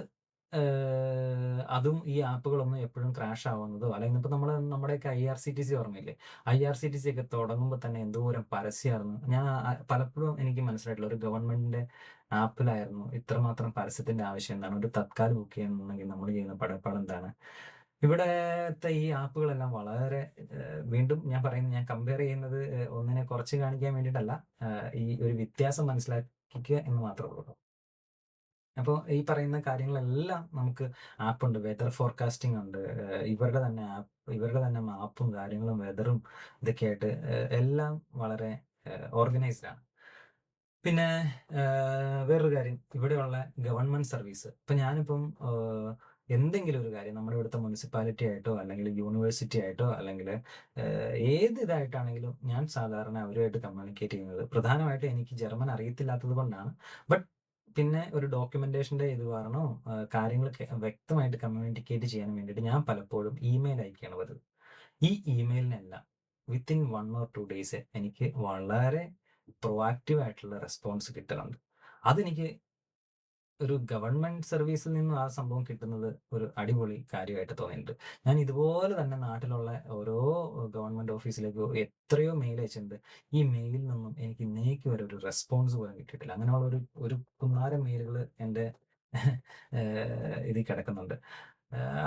അതും ഈ ആപ്പുകളൊന്നും എപ്പോഴും ക്രാഷ് ആവുന്നതോ അല്ലെങ്കിൽ ഇപ്പൊ നമ്മുടെയൊക്കെ IRCTC ഓർമ്മയില്ലേ? IRCTC ഒക്കെ തുടങ്ങുമ്പോൾ തന്നെ എന്തോരം പരസ്യമായിരുന്നു. ഞാൻ പലപ്പോഴും എനിക്ക് മനസ്സിലായിട്ടുള്ള ഒരു ഗവൺമെന്റിന്റെ ആപ്പിലായിരുന്നു ഇത്രമാത്രം പരസ്യത്തിന്റെ ആവശ്യം എന്താണ്? ഒരു തത്കാൽ ബുക്ക് ചെയ്യണമെന്നുണ്ടെങ്കിൽ നമ്മൾ ചെയ്യുന്ന പടപ്പാട് എന്താണ്? ഇവിടത്തെ ഈ ആപ്പുകളെല്ലാം വളരെ വീണ്ടും ഞാൻ പറയുന്നത്, ഞാൻ കമ്പയർ ചെയ്യുന്നത് ഒന്നിനെ കുറച്ച് കാണിക്കാൻ വേണ്ടിയിട്ടല്ല. ഈ ഒരു വ്യത്യാസം മനസ്സിലാക്കിക്കുക എന്ന് മാത്രമേ ഉള്ളൂ. അപ്പോൾ ഈ പറയുന്ന കാര്യങ്ങളെല്ലാം നമുക്ക് ആപ്പുണ്ട്. വെതർ ഫോർകാസ്റ്റിംഗ് ഉണ്ട്. ഇവരുടെ തന്നെ ഇവരുടെ തന്നെ മാപ്പും കാര്യങ്ങളും വെതറും ഇതൊക്കെയായിട്ട് എല്ലാം വളരെ ഓർഗനൈസ്ഡ് ആണ്. പിന്നെ വേറൊരു കാര്യം, ഇവിടെയുള്ള ഗവൺമെന്റ് സർവീസ്. ഇപ്പൊ ഞാനിപ്പം എന്തെങ്കിലും ഒരു കാര്യം നമ്മുടെ ഇവിടുത്തെ മുനിസിപ്പാലിറ്റി ആയിട്ടോ അല്ലെങ്കിൽ യൂണിവേഴ്സിറ്റി ആയിട്ടോ അല്ലെങ്കിൽ ഏത് ഇതായിട്ടാണെങ്കിലും ഞാൻ സാധാരണ അവരുമായിട്ട് കമ്മ്യൂണിക്കേറ്റ് ചെയ്യുന്നത് പ്രധാനമായിട്ടും എനിക്ക് ജർമ്മൻ അറിയത്തില്ലാത്തത് കൊണ്ടാണ്. ബട്ട് പിന്നെ ഒരു ഡോക്യുമെന്റേഷന്റെ ഇത് കാരണോ കാര്യങ്ങൾ വ്യക്തമായിട്ട് കമ്മ്യൂണിക്കേറ്റ് ചെയ്യാൻ വേണ്ടിയിട്ട് ഞാൻ പലപ്പോഴും ഇമെയിൽ അയക്കുകയാണ് പതിവ്. ഈ ഇമെയിലിനെല്ലാം വിത്തിൻ 1 or 2 days എനിക്ക് വളരെ പ്രൊആക്റ്റീവ് ആയിട്ടുള്ള റെസ്പോൺസ് കിട്ടലുണ്ട്. അതെനിക്ക് ഒരു ഗവൺമെന്റ് സർവീസിൽ നിന്നും ആ സംഭവം കിട്ടുന്നത് ഒരു അടിപൊളി കാര്യമായിട്ട് തോന്നിയിട്ടുണ്ട്. ഞാൻ ഇതുപോലെ തന്നെ നാട്ടിലുള്ള ഓരോ ഗവൺമെന്റ് ഓഫീസിലേക്ക് എത്രയോ മെയിൽ അയച്ചിട്ടുണ്ട്. ഈ മെയിലിൽ നിന്നും എനിക്ക് ഇന്നേക്ക് വരെ ഒരു റെസ്പോൺസ് പോലും കിട്ടിയിട്ടില്ല. അങ്ങനെയുള്ള ഒരു ഒരു കുന്നാരം മെയിലുകൾ എൻ്റെ ഇതിൽ കിടക്കുന്നുണ്ട്.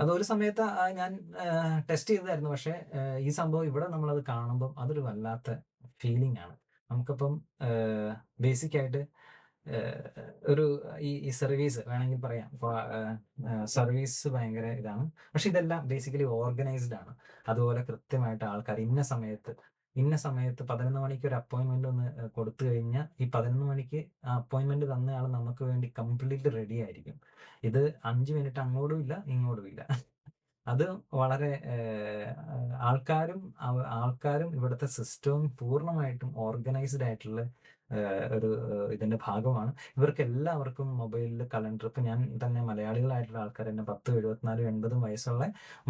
അതൊരു സമയത്ത് ഞാൻ ടെസ്റ്റ് ചെയ്തതായിരുന്നു. പക്ഷേ ഈ സംഭവം ഇവിടെ നമ്മളത് കാണുമ്പം അതൊരു വല്ലാത്ത ഫീലിംഗ് ആണ്. നമുക്കപ്പം ബേസിക് ആയിട്ട് ഒരു ഈ സർവീസ് വേണമെങ്കിൽ പറയാം. സർവീസ് ഭയങ്കര ഇതാണ്. പക്ഷെ ഇതെല്ലാം ബേസിക്കലി ഓർഗനൈസ്ഡ് ആണ്. അതുപോലെ കൃത്യമായിട്ട് ആൾക്കാർ ഇന്ന സമയത്ത് 11 മണിക്ക് ഒരു അപ്പോയിന്റ്മെന്റ് ഒന്ന് കൊടുത്തു കഴിഞ്ഞാൽ ഈ 11 മണിക്ക് ആ അപ്പോയിന്റ്മെന്റ് തന്നയാൾ നമുക്ക് വേണ്ടി കംപ്ലീറ്റ് റെഡി ആയിരിക്കും. ഇത് 5 മിനിറ്റ് അങ്ങോട്ടും ഇല്ല ഇങ്ങോട്ടും ഇല്ല. അത് വളരെ ആൾക്കാരും ഇവിടുത്തെ സിസ്റ്റവും പൂർണ്ണമായിട്ടും ഓർഗനൈസ്ഡ് ആയിട്ടുള്ള ഒരു ഇതിന്റെ ഭാഗമാണ്. ഇവർക്ക് എല്ലാവർക്കും മൊബൈലിൽ കലണ്ടർ, ഇപ്പൊ ഞാൻ തന്നെ മലയാളികളായിട്ടുള്ള ആൾക്കാർ തന്നെ 10, 74, 80 വയസ്സുള്ള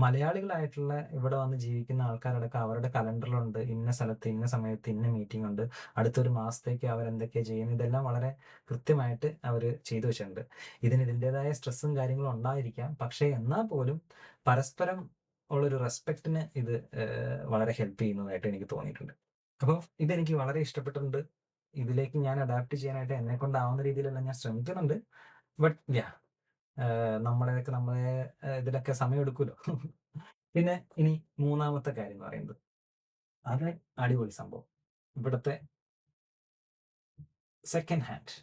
മലയാളികളായിട്ടുള്ള ഇവിടെ വന്ന് ജീവിക്കുന്ന ആൾക്കാരടക്കം അവരുടെ കലണ്ടറിലുണ്ട് ഇന്ന സ്ഥലത്ത് ഇന്ന സമയത്ത് ഇന്ന മീറ്റിംഗ് ഉണ്ട്, അടുത്തൊരു മാസത്തേക്ക് അവരെന്തൊക്കെയാണ് ചെയ്യുന്നത്, ഇതെല്ലാം വളരെ കൃത്യമായിട്ട് അവർ ചെയ്തു വെച്ചിട്ടുണ്ട്. ഇതിൻ്റെതായ സ്ട്രെസ്സും കാര്യങ്ങളും ഉണ്ടായിരിക്കാം. പക്ഷേ എന്നാൽ പോലും പരസ്പരം ഉള്ളൊരു റെസ്പെക്റ്റിന് ഇത് വളരെ ഹെൽപ്പ് ചെയ്യുന്നതായിട്ട് എനിക്ക് തോന്നിയിട്ടുണ്ട്. അപ്പോൾ ഇതെനിക്ക് വളരെ ഇഷ്ടപ്പെട്ടിട്ടുണ്ട്. ഇതിലേക്ക് ഞാൻ അഡാപ്റ്റ് ചെയ്യാനായിട്ട് എന്നെ കൊണ്ടാവുന്ന രീതിയിലെല്ലാം ഞാൻ ശ്രമിക്കുന്നുണ്ട്. ബട്ട് നമ്മളെ ഇതിലൊക്കെ സമയം എടുക്കുമല്ലോ. പിന്നെ ഇനി മൂന്നാമത്തെ കാര്യം എന്ന് പറയുന്നത് അത് അടിപൊളി സംഭവം. ഇവിടുത്തെ സെക്കൻഡ് ഹാൻഡ്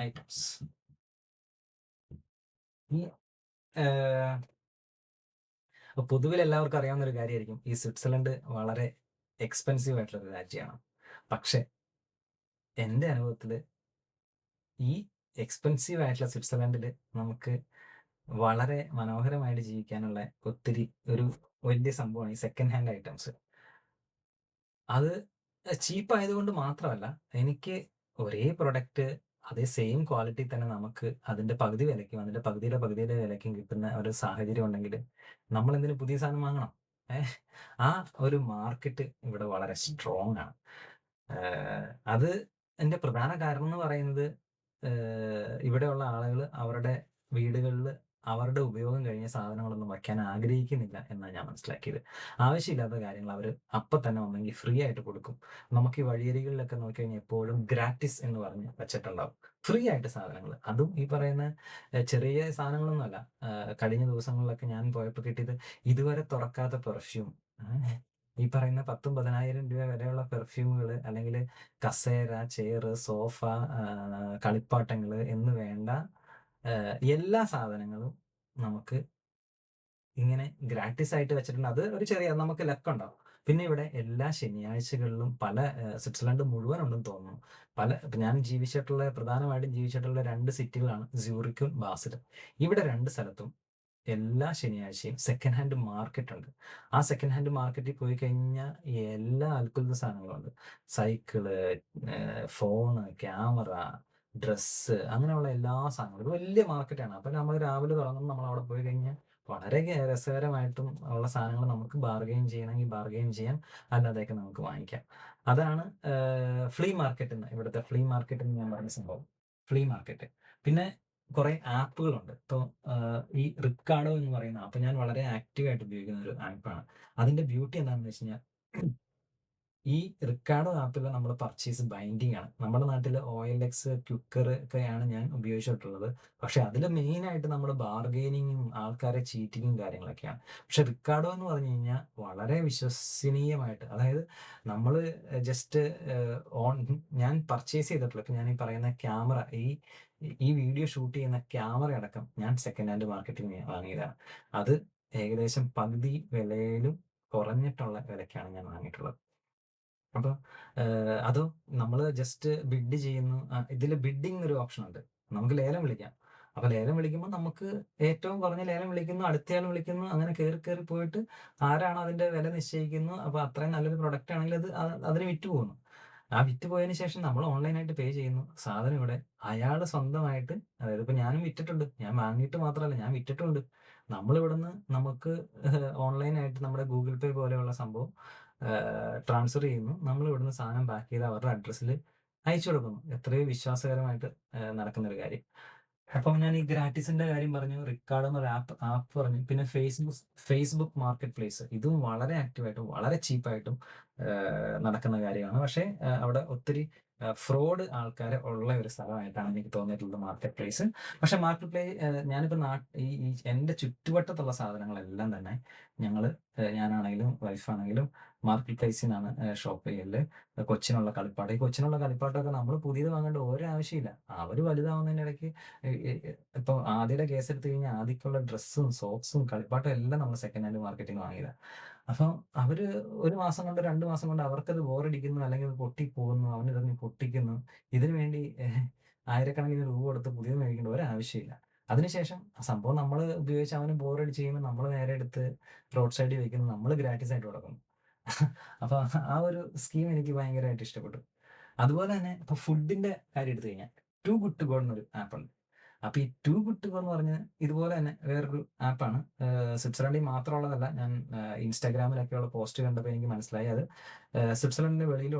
ഐറ്റംസ്. ഈ പൊതുവിൽ എല്ലാവർക്കും അറിയാവുന്ന ഒരു കാര്യമായിരിക്കും ഈ സ്വിറ്റ്സർലൻഡ് വളരെ എക്സ്പെൻസീവ് ആയിട്ടുള്ള ഒരു രാജ്യമാണ്. പക്ഷെ എൻ്റെ അനുഭവത്തിൽ ഈ എക്സ്പെൻസീവ് ആയിട്ടുള്ള സ്വിറ്റ്സർലൻഡിൽ നമുക്ക് വളരെ മനോഹരമായിട്ട് ജീവിക്കാനുള്ള ഒത്തിരി ഒരു വലിയ സംഭവമാണ് ഈ സെക്കൻഡ് ഹാൻഡ് ഐറ്റംസ്. അത് ചീപ്പ് ആയതുകൊണ്ട് മാത്രമല്ല, എനിക്ക് ഒരേ പ്രൊഡക്റ്റ് അതേ സെയിം ക്വാളിറ്റി തന്നെ നമുക്ക് അതിന്റെ പകുതി വിലയ്ക്കും അതിന്റെ പകുതിയുടെ വിലയ്ക്കും കിട്ടുന്ന ഒരു സാഹചര്യം ഉണ്ടെങ്കിൽ നമ്മൾ എന്തിനു പുതിയ സാധനം വാങ്ങണം? ആ ഒരു മാർക്കറ്റ് ഇവിടെ വളരെ സ്ട്രോങ് ആണ്. അത് എന്റെ പ്രധാന കാരണം എന്ന് പറയുന്നത് ഇവിടെയുള്ള ആളുകൾ അവരുടെ വീടുകളിൽ അവരുടെ ഉപയോഗം കഴിഞ്ഞ സാധനങ്ങളൊന്നും വയ്ക്കാൻ ആഗ്രഹിക്കുന്നില്ല എന്നാണ് ഞാൻ മനസ്സിലാക്കിയത്. ആവശ്യമില്ലാത്ത കാര്യങ്ങൾ അവർ അപ്പം തന്നെ ഒന്നെങ്കിൽ ഫ്രീ ആയിട്ട് കൊടുക്കും. നമുക്ക് ഈ വഴിയരികളിലൊക്കെ നോക്കിക്കഴിഞ്ഞാൽ എപ്പോഴും ഗ്രാറ്റിസ് എന്ന് പറഞ്ഞ് വെച്ചിട്ടുണ്ടാവും ഫ്രീ ആയിട്ട് സാധനങ്ങൾ. അതും ഈ പറയുന്ന ചെറിയ സാധനങ്ങളൊന്നുമല്ല. കഴിഞ്ഞ ദിവസങ്ങളിലൊക്കെ ഞാൻ പോയപ്പോൾ കിട്ടിയത് ഇതുവരെ തുറക്കാത്ത പെർഫ്യൂം. ഈ പറയുന്ന 10,000 10,000 രൂപ വരെയുള്ള പെർഫ്യൂമുകൾ അല്ലെങ്കിൽ കസേര, ചെയറ്, സോഫ, കളിപ്പാട്ടങ്ങൾ എന്ന് വേണ്ട എല്ലാ സാധനങ്ങളും നമുക്ക് ഇങ്ങനെ ഗ്രാറ്റിസ് ആയിട്ട് വെച്ചിട്ടുണ്ട്. അത് ഒരു ചെറിയ നമുക്ക് ലക്കുണ്ടാവും. പിന്നെ ഇവിടെ എല്ലാ ശനിയാഴ്ചകളിലും സ്വിറ്റ്സർലൻഡ് മുഴുവൻ ഉണ്ടെന്ന് തോന്നുന്നു. ഇപ്പം ഞാൻ പ്രധാനമായിട്ടും ജീവിച്ചിട്ടുള്ള 2 സിറ്റികളാണ് സ്യൂറിക്കും ബാസിലും. ഇവിടെ 2 സ്ഥലത്തും എല്ലാ ശനിയാഴ്ചയും സെക്കൻഡ് ഹാൻഡ് മാർക്കറ്റ് ഉണ്ട്. ആ സെക്കൻഡ് ഹാൻഡ് മാർക്കറ്റിൽ പോയി കഴിഞ്ഞാൽ എല്ലാ അത്ഭുത സാധനങ്ങളും ഉണ്ട്. സൈക്കിള്, ഫോണ്, ക്യാമറ, ഡ്രസ്സ്, അങ്ങനെയുള്ള എല്ലാ സാധനങ്ങളും. ഇത് വലിയ മാർക്കറ്റാണ്. അപ്പം നമ്മൾ രാവിലെ തുടങ്ങും. നമ്മൾ അവിടെ പോയി കഴിഞ്ഞാൽ വളരെ രസകരമായിട്ടും ഉള്ള സാധനങ്ങൾ നമുക്ക് ബാർഗെയിൻ ചെയ്യണമെങ്കിൽ ബാർഗെയിൻ ചെയ്യാം. അല്ലാതെയൊക്കെ നമുക്ക് വാങ്ങിക്കാം. അതാണ് ഇവിടുത്തെ ഫ്ലീ മാർക്കറ്റ് എന്ന് ഞാൻ പറഞ്ഞ സംഭവം. Flea market. പിന്നെ കുറെ ആപ്പുകളുണ്ട്. ഇപ്പോൾ ഈ റിക്കാർഡോ എന്ന് പറയുന്ന ആപ്പ് ഞാൻ വളരെ ആക്റ്റീവായിട്ട് ഉപയോഗിക്കുന്ന ഒരു ആപ്പാണ്. അതിന്റെ ബ്യൂട്ടി എന്താണെന്ന് വെച്ച് കഴിഞ്ഞാൽ, ഈ റിക്കാർഡോ ആപ്പിൽ നമ്മൾ പർച്ചേസ് ബൈൻഡിങ് ആണ്. നമ്മുടെ നാട്ടിൽ OLX, ക്വിക്കർ ഒക്കെയാണ് ഞാൻ ഉപയോഗിച്ചിട്ടുള്ളത്. പക്ഷെ അതിൽ മെയിനായിട്ട് നമ്മൾ ബാർഗെയിനിങ്ങും ആൾക്കാരെ ചീറ്റിങ്ങും കാര്യങ്ങളൊക്കെയാണ്. പക്ഷെ റിക്കാർഡോ എന്ന് പറഞ്ഞു കഴിഞ്ഞാൽ വളരെ വിശ്വസനീയമായിട്ട്, അതായത് നമ്മൾ ജസ്റ്റ് ഞാൻ പർച്ചേസ് ചെയ്തിട്ടുള്ള, ഇപ്പം ഞാൻ ഈ പറയുന്ന ക്യാമറ, ഈ വീഡിയോ ഷൂട്ട് ചെയ്യുന്ന ക്യാമറ അടക്കം ഞാൻ സെക്കൻഡ് ഹാൻഡ് മാർക്കറ്റിൽ നിന്ന് വാങ്ങിയതാണ്. അത് ഏകദേശം പകുതി വിലയിലും കുറഞ്ഞിട്ടുള്ള വിലയ്ക്കാണ് ഞാൻ വാങ്ങിയിട്ടുള്ളത്. അപ്പൊ അതോ നമ്മൾ ജസ്റ്റ് ബിഡ് ചെയ്യുന്നു. ഇതിൽ ബിഡ്ഡിംഗ് ഒരു ഓപ്ഷൻ ഉണ്ട്. നമുക്ക് ലേലം വിളിക്കാം. അപ്പൊ ലേലം വിളിക്കുമ്പോൾ നമുക്ക് ഏറ്റവും കുറഞ്ഞ ലേലം വിളിക്കുന്നു, അടുത്തയാൾ വിളിക്കുന്നു, അങ്ങനെ കയറി കയറി പോയിട്ട് ആരാണോ അതിന്റെ വില നിശ്ചയിക്കുന്നു, അപ്പൊ അത്രയും നല്ലൊരു പ്രൊഡക്റ്റ് ആണെങ്കിൽ അതിന് വിറ്റ് പോകുന്നു. ആ വിറ്റ് പോയതിന് ശേഷം നമ്മൾ ഓൺലൈനായിട്ട് പേ ചെയ്യുന്നു. സാധനം ഇവിടെ അയാൾ സ്വന്തമായിട്ട്, അതായത് ഇപ്പൊ ഞാനും വിറ്റിട്ടുണ്ട്. ഞാൻ വാങ്ങിയിട്ട് മാത്രമല്ല, ഞാൻ വിറ്റിട്ടുണ്ട്. നമ്മളിവിടുന്ന് നമുക്ക് ഓൺലൈനായിട്ട് നമ്മുടെ ഗൂഗിൾ പേ പോലെയുള്ള സംഭവം ട്രാൻസ്ഫർ ചെയ്യുന്നു. നമ്മൾ ഇവിടുന്ന് സാധനം പാക്ക് ചെയ്ത് അവരുടെ അഡ്രസ്സിൽ അയച്ചു കൊടുക്കുന്നു. എത്രയോ വിശ്വാസകരമായിട്ട് നടക്കുന്ന ഒരു കാര്യം. അപ്പം ഞാൻ ഈ ഗ്രാറ്റിസിന്റെ കാര്യം പറഞ്ഞു, റിക്കാർഡ് എന്നൊരു ആപ്പ് പറഞ്ഞു. പിന്നെ ഫേസ്ബുക്ക് മാർക്കറ്റ് പ്ലേസ്, ഇതും വളരെ ആക്റ്റീവായിട്ടും വളരെ ചീപ്പായിട്ടും നടക്കുന്ന കാര്യമാണ്. പക്ഷേ അവിടെ ഒത്തിരി ഫ്രോഡ് ആൾക്കാർ ഉള്ള ഒരു സ്ഥലമായിട്ടാണ് എനിക്ക് തോന്നിയിട്ടുള്ളത് മാർക്കറ്റ് പ്ലേസ്. പക്ഷെ മാർക്കറ്റ് പ്ലേസ് ഞാനിപ്പോൾ ഈ എൻ്റെ ചുറ്റുവട്ടത്തുള്ള സാധനങ്ങളെല്ലാം തന്നെ ഞാനാണെങ്കിലും വൈഫാണെങ്കിലും മാർക്കറ്റ് പ്ലേസിൽ നിന്നാണ് ഷോപ്പ് ചെയ്യല്. ഈ കൊച്ചിനുള്ള കളിപ്പാട്ടമൊക്കെ നമ്മൾ പുതിയത് വാങ്ങേണ്ട ഒരാവശ്യമില്ല. അവർ വലുതാവുന്നതിനിടയ്ക്ക് ഇപ്പൊ ആദിയുടെ കേസ് എടുത്തു കഴിഞ്ഞാൽ ആദിക്കുള്ള ഡ്രസ്സും സോക്സും കളിപ്പാട്ടും എല്ലാം നമ്മൾ സെക്കൻഡ് ഹാൻഡ് മാർക്കറ്റിൽ നിന്ന് വാങ്ങിയതാണ്. അപ്പം അവര് 1 മാസം കൊണ്ട് 2 മാസം കൊണ്ട് അവർക്കത് ബോറടിക്കുന്നു, അല്ലെങ്കിൽ അത് പൊട്ടിപ്പോകുന്നു, അവനിതെറിഞ്ഞ് പൊട്ടിക്കുന്നു. ഇതിനു വേണ്ടി ആയിരക്കണക്കിന് രൂപ കൊടുത്ത് പുതിയത് മേടിക്കേണ്ട ഒരാവശ്യമില്ല. അതിനുശേഷം സംഭവം നമ്മൾ ഉപയോഗിച്ച് അവന് ബോറടിച്ച് കഴിയുമ്പോൾ നമ്മൾ നേരെ എടുത്ത് റോഡ് സൈഡിൽ വെക്കുന്നു, നമ്മൾ ഗ്രാറ്റിസ് ആയിട്ട് കൊടുക്കുന്നു. അപ്പൊ ആ ഒരു സ്കീം എനിക്ക് ഭയങ്കരമായിട്ട് ഇഷ്ടപ്പെട്ടു. അതുപോലെ തന്നെ ഇപ്പൊ ഫുഡിന്റെ കാര്യം എടുത്തു കഴിഞ്ഞാൽ ടു ഗുഡ് ടു ഗോ എന്നൊരു ആപ്പുണ്ട്. അപ്പൊ ഈ ടു ഗുഡ് ടു ഗോ എന്ന് പറഞ്ഞ് ഇതുപോലെ തന്നെ വേറൊരു ആപ്പാണ്. സ്വിറ്റ്സർലൻഡിൽ മാത്രമുള്ളതല്ല. ഞാൻ ഇൻസ്റ്റാഗ്രാമിലൊക്കെയുള്ള പോസ്റ്റ് കണ്ടപ്പോൾ എനിക്ക് മനസ്സിലായി അത് സ്വിറ്റ്സർലൻഡിന്റെ വെളിയിലും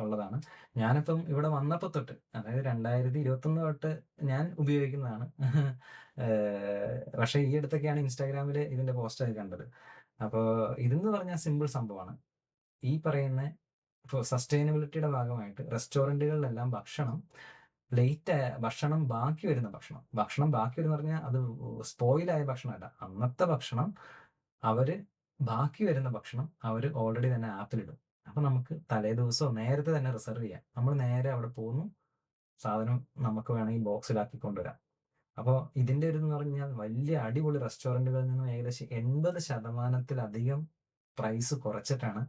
ഉള്ളതാണ്. ഞാനിപ്പം ഇവിടെ വന്നപ്പോൾ തൊട്ട്, അതായത് 2021 തൊട്ട് ഞാൻ ഉപയോഗിക്കുന്നതാണ്. പക്ഷേ ഈ അടുത്തൊക്കെയാണ് ഇൻസ്റ്റാഗ്രാമിൽ ഇതിന്റെ പോസ്റ്റ് കണ്ടത്. അപ്പോൾ ഇതെന്ന് പറഞ്ഞാൽ സിമ്പിൾ സംഭവമാണ്. ഈ പറയുന്ന ഇപ്പോൾ സസ്റ്റൈനബിലിറ്റിയുടെ ഭാഗമായിട്ട് റെസ്റ്റോറൻറ്റുകളിലെല്ലാം ഭക്ഷണം ബാക്കി വരുന്ന ഭക്ഷണം ബാക്കി വരുന്ന പറഞ്ഞാൽ അത് സ്പോയിലായ ഭക്ഷണമല്ല. അന്നത്തെ ഭക്ഷണം അവര് ബാക്കി വരുന്ന ഭക്ഷണം അവർ ഓൾറെഡി തന്നെ ആപ്പിലിടും. അപ്പൊ നമുക്ക് തലേ ദിവസമോ നേരത്തെ തന്നെ റിസർവ് ചെയ്യാം. നമ്മൾ നേരെ അവിടെ പോകുന്നു, സാധനം നമുക്ക് വേണമെങ്കിൽ ബോക്സിലാക്കി കൊണ്ടുവരാം. അപ്പോൾ ഇതിന്റെ ഒരു എന്ന് പറഞ്ഞാൽ വലിയ അടിപൊളി റെസ്റ്റോറൻറ്റുകളിൽ നിന്നും ഏകദേശം 80% പ്രൈസ് കുറച്ചിട്ടാണ്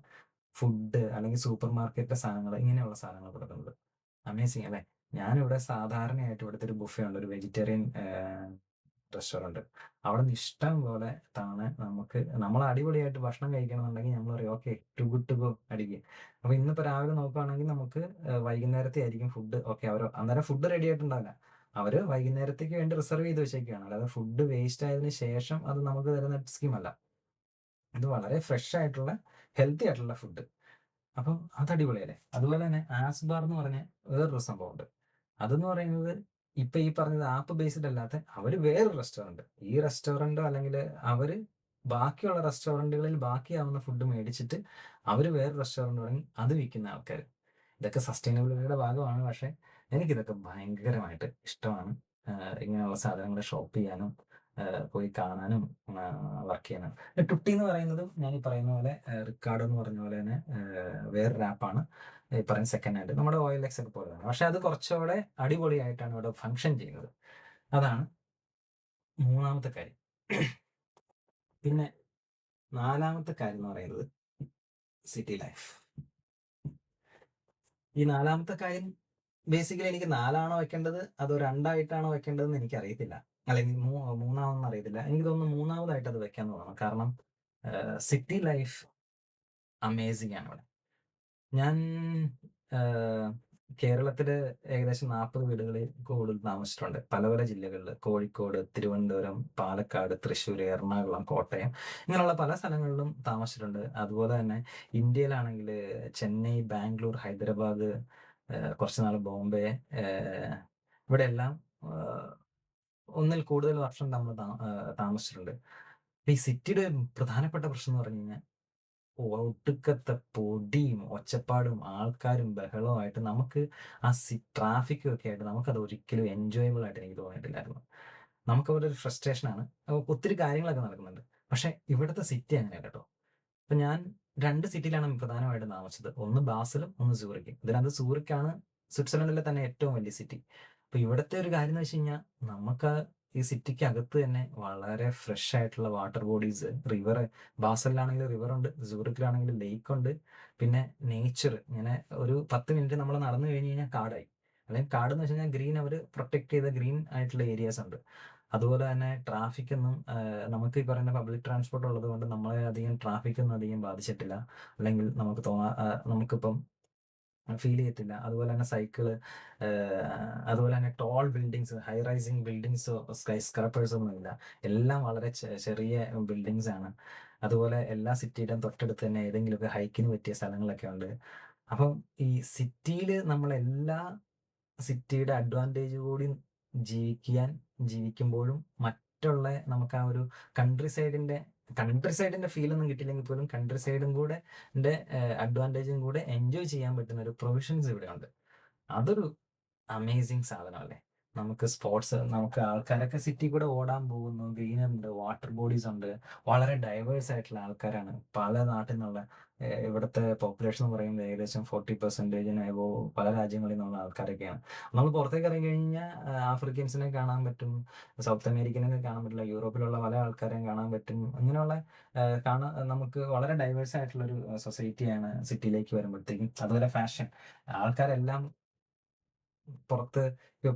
ഫുഡ് അല്ലെങ്കിൽ സൂപ്പർ മാർക്കറ്റിലെ സാധനങ്ങൾ, ഇങ്ങനെയുള്ള സാധനങ്ങൾ കൊടുക്കുന്നത്. അമേസിങ് അല്ലേ? ഞാനിവിടെ സാധാരണയായിട്ട് ഇവിടുത്തെ ഒരു ബുഫേ ഉണ്ട്, ഒരു വെജിറ്റേറിയൻ റെസ്റ്റോറൻറ്റ്. അവിടെ നിന്ന് ഇഷ്ടം പോലെ തവണ നമ്മൾ അടിപൊളിയായിട്ട് ഭക്ഷണം കഴിക്കണമെന്നുണ്ടെങ്കിൽ നമ്മൾ പറയും okay to good to go അടിക്കുക. അപ്പോൾ ഇന്നിപ്പോൾ രാവിലെ നോക്കുകയാണെങ്കിൽ നമുക്ക് വൈകുന്നേരത്തെ ആയിരിക്കും ഫുഡ്. ഓക്കെ, അന്നേരം ഫുഡ് റെഡി ആയിട്ടുണ്ടാവില്ല. അവർ വൈകുന്നേരത്തേക്ക് വേണ്ടി റിസർവ് ചെയ്ത് വെച്ചേക്കുകയാണ്. അല്ലാതെ ഫുഡ് വേസ്റ്റ് ആയതിനു ശേഷം അത് നമുക്ക് തരുന്ന സ്കീമല്ല. ഇത് വളരെ ഫ്രഷ് ആയിട്ടുള്ള ഹെൽത്തി ആയിട്ടുള്ള ഫുഡ്. അപ്പം അത് അടിപൊളിയല്ലേ? അതുപോലെ തന്നെ ആസ്ബാർ എന്ന് പറഞ്ഞ വേറൊരു സംഭവമുണ്ട്. അതെന്ന് പറയുന്നത് ഇപ്പൊ ഈ പറഞ്ഞത് ആപ്പ് ബേസ്ഡ് അല്ലാത്ത അവര് വേറൊരു റെസ്റ്റോറന്റ്. ഈ റെസ്റ്റോറന്റോ അല്ലെങ്കിൽ അവര് ബാക്കിയുള്ള റെസ്റ്റോറന്റുകളിൽ ബാക്കിയാവുന്ന ഫുഡ് മേടിച്ചിട്ട് അവര് വേറെ റെസ്റ്റോറന്റ് തുടങ്ങി അത് വിൽക്കുന്ന ആൾക്കാർ. ഇതൊക്കെ സസ്റ്റൈനബിലിറ്റിയുടെ ഭാഗമാണ്. പക്ഷെ എനിക്കിതൊക്കെ ഭയങ്കരമായിട്ട് ഇഷ്ടമാണ്. ഇങ്ങനെയുള്ള സാധനങ്ങൾ ഷോപ്പ് ചെയ്യാനും പോയി കാണാനും വർക്ക് ചെയ്യാനും. ടുട്ടി എന്ന് പറയുന്നതും ഞാൻ ഈ പറയുന്ന പോലെ റിക്കാർഡോ എന്ന് പറഞ്ഞ പോലെ തന്നെ വേറൊരു ആപ്പാണ്. ഈ പറയുന്ന സെക്കൻഡ് ഹാൻഡ് നമ്മുടെ OLX ഒക്കെ പോലെ തന്നെ. പക്ഷെ അത് കുറച്ചുകൂടെ അടിപൊളിയായിട്ടാണ് ഇവിടെ ഫങ്ഷൻ ചെയ്യുന്നത്. അതാണ് 3ാമത്തെ കാര്യം. പിന്നെ 4ാമത്തെ കാര്യം എന്ന് പറയുന്നത് സിറ്റി ലൈഫ്. ഈ നാലാമത്തെ കാര്യം ബേസിക്കലി എനിക്ക് 4 വെക്കേണ്ടത് അതോ 2 വെക്കേണ്ടതെന്ന് എനിക്കറിയത്തില്ല. അല്ലെങ്കിൽ 3 അറിയത്തില്ല. എനിക്ക് തോന്നുന്നു 3 അത് വെക്കാൻ തോന്നണം. കാരണം സിറ്റി ലൈഫ് അമേസിംഗ് ആണ് ഇവിടെ. ഞാൻ ആഹ്, കേരളത്തില് ഏകദേശം 40 വീടുകളിൽ കൂടുതൽ താമസിച്ചിട്ടുണ്ട്. പല പല ജില്ലകളില്. കോഴിക്കോട്, തിരുവനന്തപുരം, പാലക്കാട്, തൃശ്ശൂർ, എറണാകുളം, കോട്ടയം ഇങ്ങനെയുള്ള പല സ്ഥലങ്ങളിലും താമസിച്ചിട്ടുണ്ട്. അതുപോലെ തന്നെ ഇന്ത്യയിലാണെങ്കില് ചെന്നൈ, ബാംഗ്ലൂർ, ഹൈദരാബാദ്, കുറച്ച് നാള് ബോംബെ, ഇവിടെയെല്ലാം ആഹ്, ഒന്നിൽ കൂടുതൽ വർഷം നമ്മൾ താമസിച്ചിട്ടുണ്ട്. ഈ സിറ്റിയുടെ പ്രധാനപ്പെട്ട പ്രശ്നം എന്ന് പറഞ്ഞു കഴിഞ്ഞാൽ ഒടുക്കത്തെ പൊടിയും ഒച്ചപ്പാടും ആൾക്കാരും ബഹളവുമായിട്ട് നമുക്ക് ആ ട്രാഫിക്കും ഒക്കെ ആയിട്ട് നമുക്കത് ഒരിക്കലും എൻജോയബിൾ ആയിട്ട് എനിക്ക് തോന്നിയിട്ടില്ലായിരുന്നു. നമുക്കവിടെ ഒരു ഫ്രസ്ട്രേഷനാണ്. ഒത്തിരി കാര്യങ്ങളൊക്കെ നടക്കുന്നുണ്ട്. പക്ഷെ ഇവിടുത്തെ സിറ്റി അങ്ങനെയല്ല കേട്ടോ. ഇപ്പൊ ഞാൻ 2 സിറ്റിയിലാണ് പ്രധാനമായിട്ടും താമസിച്ചത്. ഒന്ന് ബാസലും, ഒന്ന് സൂറിക്കും. ഇതിനകത്ത് സൂറിക്കാണ് സ്വിറ്റ്സർലൻഡിലെ തന്നെ ഏറ്റവും വലിയ സിറ്റി. അപ്പൊ ഇവിടുത്തെ ഒരു കാര്യം എന്ന് വെച്ച് കഴിഞ്ഞാൽ നമുക്ക് ഈ സിറ്റിക്ക് അകത്ത് തന്നെ വളരെ ഫ്രഷ് ആയിട്ടുള്ള വാട്ടർ ബോഡീസ്, റിവർ, ബാസലിലാണെങ്കിൽ റിവർ ഉണ്ട്, സൂറിക്കിലാണെങ്കിൽ ലേക്ക് ഉണ്ട്. പിന്നെ നേച്ചർ ഇങ്ങനെ ഒരു 10 മിനിറ്റ് നമ്മൾ നടന്നു കഴിഞ്ഞ് കഴിഞ്ഞാൽ കാടായി. അല്ലെങ്കിൽ കാട് എന്ന് വെച്ച് കഴിഞ്ഞാൽ ഗ്രീൻ അവർ പ്രൊട്ടക്ട് ചെയ്ത ഗ്രീൻ ആയിട്ടുള്ള ഏരിയാസ് ഉണ്ട്. അതുപോലെ തന്നെ ട്രാഫിക് ഒന്നും നമുക്ക് ഈ പറയുന്ന പബ്ലിക് ട്രാൻസ്പോർട്ട് ഉള്ളത് കൊണ്ട് നമ്മളെ അധികം ട്രാഫിക് ഒന്നും അധികം ബാധിച്ചിട്ടില്ല. അല്ലെങ്കിൽ നമുക്കിപ്പം ഫീൽ ചെയ്യത്തില്ല. അതുപോലെ തന്നെ സൈക്കിള്, അതുപോലെ തന്നെ ടോൾ ബിൽഡിങ്സ്, ഹൈ റൈസിങ് ബിൽഡിങ്സോ സ്കൈ സ്ക്രാപ്പേഴ്സോ ഒന്നുമില്ല. എല്ലാം വളരെ ചെറിയ ബിൽഡിങ്സ് ആണ്. അതുപോലെ എല്ലാ സിറ്റിയുടെയും തൊട്ടടുത്ത് തന്നെ ഏതെങ്കിലുമൊക്കെ ഹൈക്കിന് പറ്റിയ സ്ഥലങ്ങളൊക്കെ ഉണ്ട്. അപ്പം ഈ സിറ്റിയിൽ നമ്മളെല്ലാ സിറ്റിയുടെ അഡ്വാൻറ്റേജ് കൂടി ജീവിക്കുമ്പോഴും മറ്റുള്ള നമുക്ക് ആ ഒരു കൺട്രി സൈഡിന്റെ ഫീൽ ഒന്നും കിട്ടിയില്ലെങ്കിൽ പോലും കൺട്രി സൈഡും കൂടെ അഡ്വാൻറ്റേജും കൂടെ എൻജോയ് ചെയ്യാൻ പറ്റുന്ന ഒരു പ്രൊവിഷൻസ് ഇവിടെ ഉണ്ട്. അതൊരു അമേസിങ് സാധനമല്ലേ. നമുക്ക് ആൾക്കാരൊക്കെ സിറ്റി കൂടെ ഓടാൻ പോകുന്നു, ഗ്രീനറി ഉണ്ട്, വാട്ടർ ബോഡീസ് ഉണ്ട്, വളരെ ഡൈവേഴ്സ് ആയിട്ടുള്ള ആൾക്കാരാണ് പല നാട്ടിൽ നിന്നുള്ള. ഇവിടുത്തെ പോപ്പുലേഷൻ എന്ന് പറയുന്നത് ഏകദേശം 40% എബോവ് പല രാജ്യങ്ങളിൽ നിന്നുള്ള ആൾക്കാരൊക്കെയാണ്. നമ്മൾ പുറത്തേക്ക് ഇറങ്ങി കഴിഞ്ഞാൽ ആഫ്രിക്കൻസിനെ കാണാൻ പറ്റും, സൗത്ത് അമേരിക്കനെ കാണാൻ പറ്റില്ല, യൂറോപ്പിലുള്ള പല ആൾക്കാരെയും കാണാൻ പറ്റും. അങ്ങനെയുള്ള നമുക്ക് വളരെ ഡൈവേഴ്സ് ആയിട്ടുള്ള ഒരു സൊസൈറ്റിയാണ് സിറ്റിയിലേക്ക് വരുമ്പോഴത്തേക്കും. അതുപോലെ ഫാഷൻ, ആൾക്കാരെല്ലാം പുറത്ത്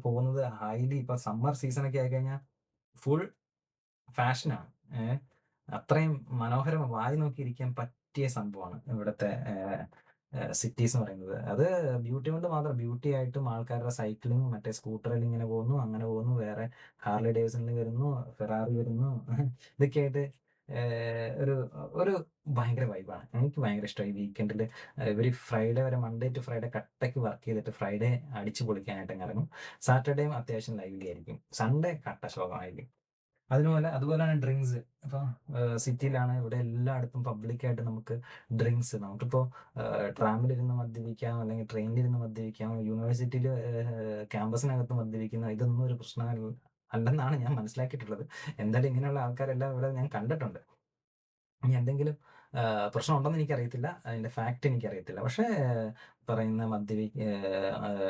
പോകുന്നത് ഹൈലി ഇപ്പൊ സമ്മർ സീസൺ ഒക്കെ ആയിക്കഴിഞ്ഞാൽ ഫുൾ ഫാഷനാണ്. അത്രയും മനോഹരം, വായി നോക്കിയിരിക്കാൻ പറ്റിയ സംഭവമാണ് ഇവിടുത്തെ സിറ്റീസ് എന്ന് പറയുന്നത്. അത് ബ്യൂട്ടി കൊണ്ട് മാത്രം, ബ്യൂട്ടി ആയിട്ടും ആൾക്കാരുടെ സൈക്ലിങ്ങും മറ്റേ സ്കൂട്ടറിൽ ഇങ്ങനെ പോകുന്നു, അങ്ങനെ പോകുന്നു, വേറെ ഹാർലി ഡേവിഡ്സണിൽ വരുന്നു, ഫെറാറി വരുന്നു, ഇതൊക്കെ ആയിട്ട് ഒരു ഒരു ഭയങ്കര വൈബാണ്. എനിക്ക് ഭയങ്കര ഇഷ്ടമായി. വീക്കെൻഡിൽ ഇവർ ഫ്രൈഡേ വരെ, മൺഡേ ടു ഫ്രൈഡേ കട്ടയ്ക്ക് വർക്ക് ചെയ്തിട്ട് ഫ്രൈഡേ അടിച്ചു പൊളിക്കാനായിട്ട് ഇറങ്ങും. സാറ്റർഡേയും അത്യാവശ്യം ലൈവ്ലി ആയിരിക്കും. സൺഡേ കട്ട ശോകമായിരിക്കും. അതുപോലെ തന്നെ ഡ്രിങ്ക്സ്. ഇപ്പൊ സിറ്റിയിലാണ്, ഇവിടെ എല്ലായിടത്തും പബ്ലിക്കായിട്ട് നമുക്ക് ഡ്രിങ്ക്സ്, നമുക്കിപ്പോൾ ട്രാമിലിരുന്ന് മദ്യപിക്കാം, അല്ലെങ്കിൽ ട്രെയിനിലിരുന്ന് മദ്യപിക്കാം, യൂണിവേഴ്സിറ്റിയിൽ ക്യാമ്പസിനകത്ത് മദ്യപിക്കുന്ന ഇതൊന്നും ഒരു പ്രശ്നം അല്ലെന്നാണ് ഞാൻ മനസ്സിലാക്കിയിട്ടുള്ളത്. എന്തായാലും ഇങ്ങനെയുള്ള ആൾക്കാരെല്ലാം ഇവിടെ ഞാൻ കണ്ടിട്ടുണ്ട്. ഇനി എന്തെങ്കിലും പ്രശ്നം ഉണ്ടെന്ന് എനിക്കറിയത്തില്ല. അതിന്റെ ഫാക്റ്റ് എനിക്കറിയത്തില്ല. പക്ഷേ പറയുന്ന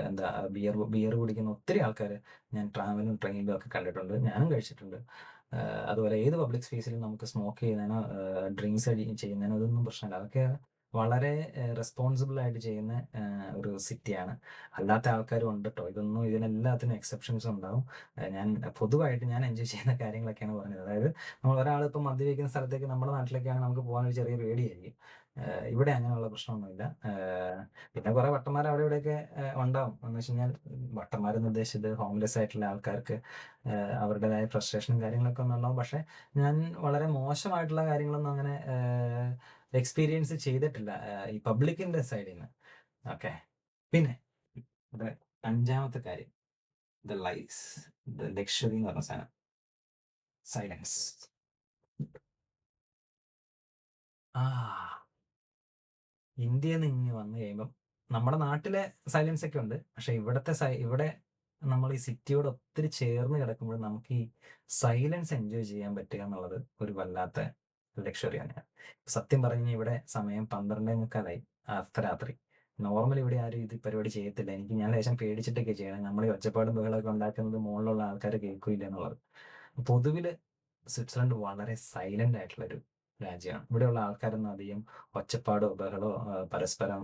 എന്താ ബിയർ കുടിക്കുന്ന ഒത്തിരി ആൾക്കാര് ഞാൻ ട്രാമിലും ട്രെയിനിലും ഒക്കെ കണ്ടിട്ടുണ്ട്. ഞാനും കഴിച്ചിട്ടുണ്ട്. അതുപോലെ ഏത് പബ്ലിക് സ്പേസിലും നമുക്ക് സ്മോക്ക് ചെയ്യുന്നതിനോ ഡ്രിങ്ക്സ് ചെയ്യുന്നതിനോ ഇതൊന്നും പ്രശ്നമില്ല. അതൊക്കെ വളരെ റെസ്പോൺസിബിൾ ആയിട്ട് ചെയ്യുന്ന ഒരു സിറ്റിയാണ്. അല്ലാത്ത ആൾക്കാരും ഉണ്ട് ട്ടോ. ഇതിനെല്ലാത്തിനും എക്സെപ്ഷൻസ് ഉണ്ടാവും. പൊതുവായിട്ട് ഞാൻ എൻജോയ് ചെയ്യുന്ന കാര്യങ്ങളൊക്കെയാണ് പറഞ്ഞത്. അതായത് ഒരാളിപ്പം മദ്യപിക്കുന്ന സ്ഥലത്തേക്ക് നമ്മുടെ നാട്ടിലേക്കാണെങ്കിൽ നമുക്ക് പോകാൻ ഒരു ചെറിയ പേടിയായിരിക്കും. ഇവിടെ അങ്ങനെയുള്ള പ്രശ്നമൊന്നുമില്ല. പിന്നെ കുറെ വട്ടന്മാർ അവിടെ ഇവിടെയൊക്കെ ഉണ്ടാവും. എന്ന് വെച്ച് കഴിഞ്ഞാൽ വട്ടന്മാരെന്ന് ഉദ്ദേശിച്ചത് ഹോംലെസ് ആയിട്ടുള്ള ആൾക്കാർക്ക് അവരുടേതായ ഫ്രസ്ട്രേഷനും കാര്യങ്ങളൊക്കെ ഒന്നുണ്ടാവും. പക്ഷെ ഞാൻ വളരെ മോശമായിട്ടുള്ള കാര്യങ്ങളൊന്നും അങ്ങനെ എക്സ്പീരിയൻസ് ചെയ്തിട്ടില്ല ഈ പബ്ലിക്കിന്റെ സൈഡിൽ നിന്ന്. ഓക്കെ. പിന്നെ ഇവിടെ 5-മത്തെ കാര്യം, ദ ലക്ഷറി എന്ന് പറഞ്ഞ സാധനം, സൈലൻസ്. ഇന്ത്യയിൽ നിന്ന് ഇങ്ങ് വന്നു കഴിയുമ്പം നമ്മുടെ നാട്ടിലെ സൈലൻസ് ഒക്കെ ഉണ്ട്. പക്ഷെ ഇവിടെ നമ്മൾ ഈ സിറ്റിയോട് ഒത്തിരി ചേർന്ന് കിടക്കുമ്പോൾ നമുക്ക് ഈ സൈലൻസ് എൻജോയ് ചെയ്യാൻ പറ്റുക എന്നുള്ളത് ഒരു വല്ലാത്ത ലക്ഷറിയാണ്. സത്യം പറഞ്ഞു കഴിഞ്ഞാൽ ഇവിടെ സമയം 12:45 അർദ്ധരാത്രി. നോർമലി ഇവിടെ ആരും ഇത് പരിപാടി ചെയ്യത്തില്ല. ഞാൻ ലേശം പേടിച്ചിട്ടൊക്കെ ചെയ്യണം. നമ്മൾ ഈ ഒച്ചപ്പാടും ബഹളമൊക്കെ ഉണ്ടാക്കുന്നത് മുകളിലുള്ള ആൾക്കാർ കേൾക്കില്ല എന്നുള്ളത്. പൊതുവിൽ സ്വിറ്റ്സർലൻഡ് വളരെ സൈലന്റ് ആയിട്ടുള്ളൊരു രാജ്യമാണ്. ഇവിടെയുള്ള ആൾക്കാരൊന്നും അധികം ഒച്ചപ്പാടോ ബഹളോ പരസ്പരം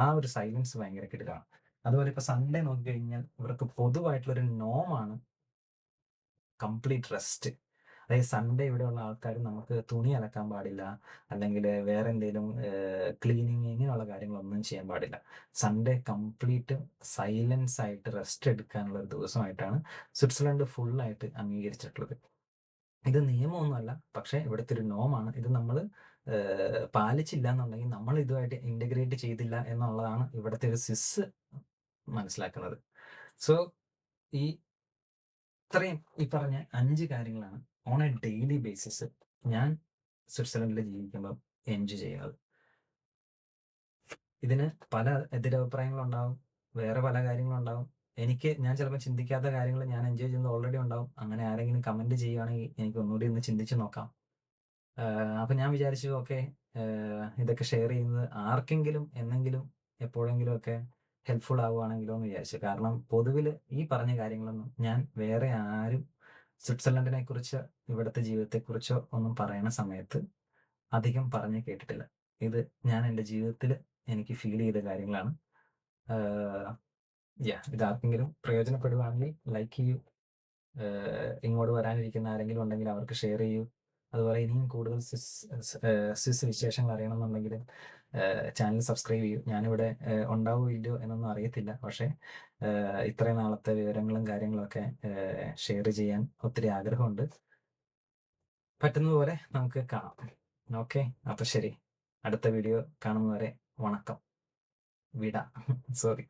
ആ ഒരു സൈലൻസ് ഭയങ്കര കിടിലാണ്. അതുപോലെ ഇപ്പൊ സൺഡേ നോക്കിക്കഴിഞ്ഞാൽ ഇവർക്ക് പൊതുവായിട്ടുള്ളൊരു നോമാണ് കംപ്ലീറ്റ് റെസ്റ്റ്. അതായത് സൺഡേ ഇവിടെയുള്ള ആൾക്കാർ നമുക്ക് തുണി അലക്കാൻ പാടില്ല, അല്ലെങ്കിൽ വേറെ എന്തെങ്കിലും ക്ലീനിങ് ഇങ്ങനെയുള്ള കാര്യങ്ങളൊന്നും ചെയ്യാൻ പാടില്ല. സൺഡേ കംപ്ലീറ്റ് സൈലൻസ് ആയിട്ട് റെസ്റ്റ് എടുക്കാനുള്ള ഒരു ദിവസമായിട്ടാണ് സ്വിറ്റ്സർലൻഡ് ഫുള്ളായിട്ട് അംഗീകരിച്ചിട്ടുള്ളത്. ഇത് നിയമമൊന്നുമല്ല, പക്ഷേ ഇവിടുത്തെ ഒരു നോമാണ്. ഇത് നമ്മൾ പാലിച്ചില്ല എന്നുണ്ടെങ്കിൽ നമ്മൾ ഇതുമായിട്ട് ഇൻ്റഗ്രേറ്റ് ചെയ്തില്ല എന്നുള്ളതാണ് ഇവിടുത്തെ ഒരു സ്വിസ് മനസ്സിലാക്കുന്നത്. സോ ഈ ഇത്രയും ഈ പറഞ്ഞ 5 കാര്യങ്ങളാണ് ഓൺ എ ഡെയിലി ബേസിസ് ഞാൻ സ്വിറ്റ്സർലൻഡിൽ ജീവിക്കുമ്പോൾ എൻജോയ് ചെയ്യുന്നത്. ഇതിന് പല എതിരഭിപ്രായങ്ങളുണ്ടാവും, വേറെ പല കാര്യങ്ങളുണ്ടാവും. ഞാൻ ചിലപ്പോൾ ചിന്തിക്കാത്ത കാര്യങ്ങൾ ഞാൻ എൻജോയ് ചെയ്യുന്നത് ഓൾറെഡി ഉണ്ടാവും. അങ്ങനെ ആരെങ്കിലും കമൻറ്റ് ചെയ്യുകയാണെങ്കിൽ എനിക്ക് ഒന്നുകൂടി ഒന്ന് ചിന്തിച്ച് നോക്കാം. അപ്പം ഞാൻ വിചാരിച്ചു ഓക്കെ, ഇതൊക്കെ ഷെയർ ചെയ്യുന്നത് ആർക്കെങ്കിലും എന്നെങ്കിലും എപ്പോഴെങ്കിലും ഒക്കെ ഹെൽപ്ഫുൾ ആവുകയാണെങ്കിലോ എന്ന് വിചാരിച്ചു. കാരണം പൊതുവിൽ ഈ പറഞ്ഞ കാര്യങ്ങളൊന്നും ഞാൻ വേറെ ആരും സ്വിറ്റ്സർലൻഡിനെ കുറിച്ചോ ഇവിടുത്തെ ജീവിതത്തെക്കുറിച്ചോ ഒന്നും പറയണ സമയത്ത് അധികം പറഞ്ഞ് കേട്ടിട്ടില്ല. ഇത് ഞാൻ എൻ്റെ ജീവിതത്തിൽ എനിക്ക് ഫീൽ ചെയ്ത കാര്യങ്ങളാണ്. ഇത് ആർക്കെങ്കിലും പ്രയോജനപ്പെടുകയാണെങ്കിൽ ലൈക്ക് ചെയ്യൂ. ഇങ്ങോട്ട് വരാനിരിക്കുന്ന ആരെങ്കിലും ഉണ്ടെങ്കിൽ അവർക്ക് ഷെയർ ചെയ്യൂ. അതുപോലെ ഇനിയും കൂടുതൽ സ്വിസ് വിശേഷങ്ങൾ അറിയണമെന്നുണ്ടെങ്കിൽ ചാനൽ സബ്സ്ക്രൈബ് ചെയ്യൂ. ഞാനിവിടെ ഉണ്ടാവുമോ ഇല്ലയോ എന്നൊന്നും അറിയത്തില്ല, പക്ഷേ ഇത്രയും നാളത്തെ വിവരങ്ങളും കാര്യങ്ങളൊക്കെ ഷെയർ ചെയ്യാൻ ഒത്തിരി ആഗ്രഹമുണ്ട്. പറ്റുന്നതുപോലെ നമുക്ക് കാണാം. ഓക്കെ, അപ്പോൾ ശരി. അടുത്ത വീഡിയോ കാണുന്നവരെ വണക്കം. വിട. സോറി.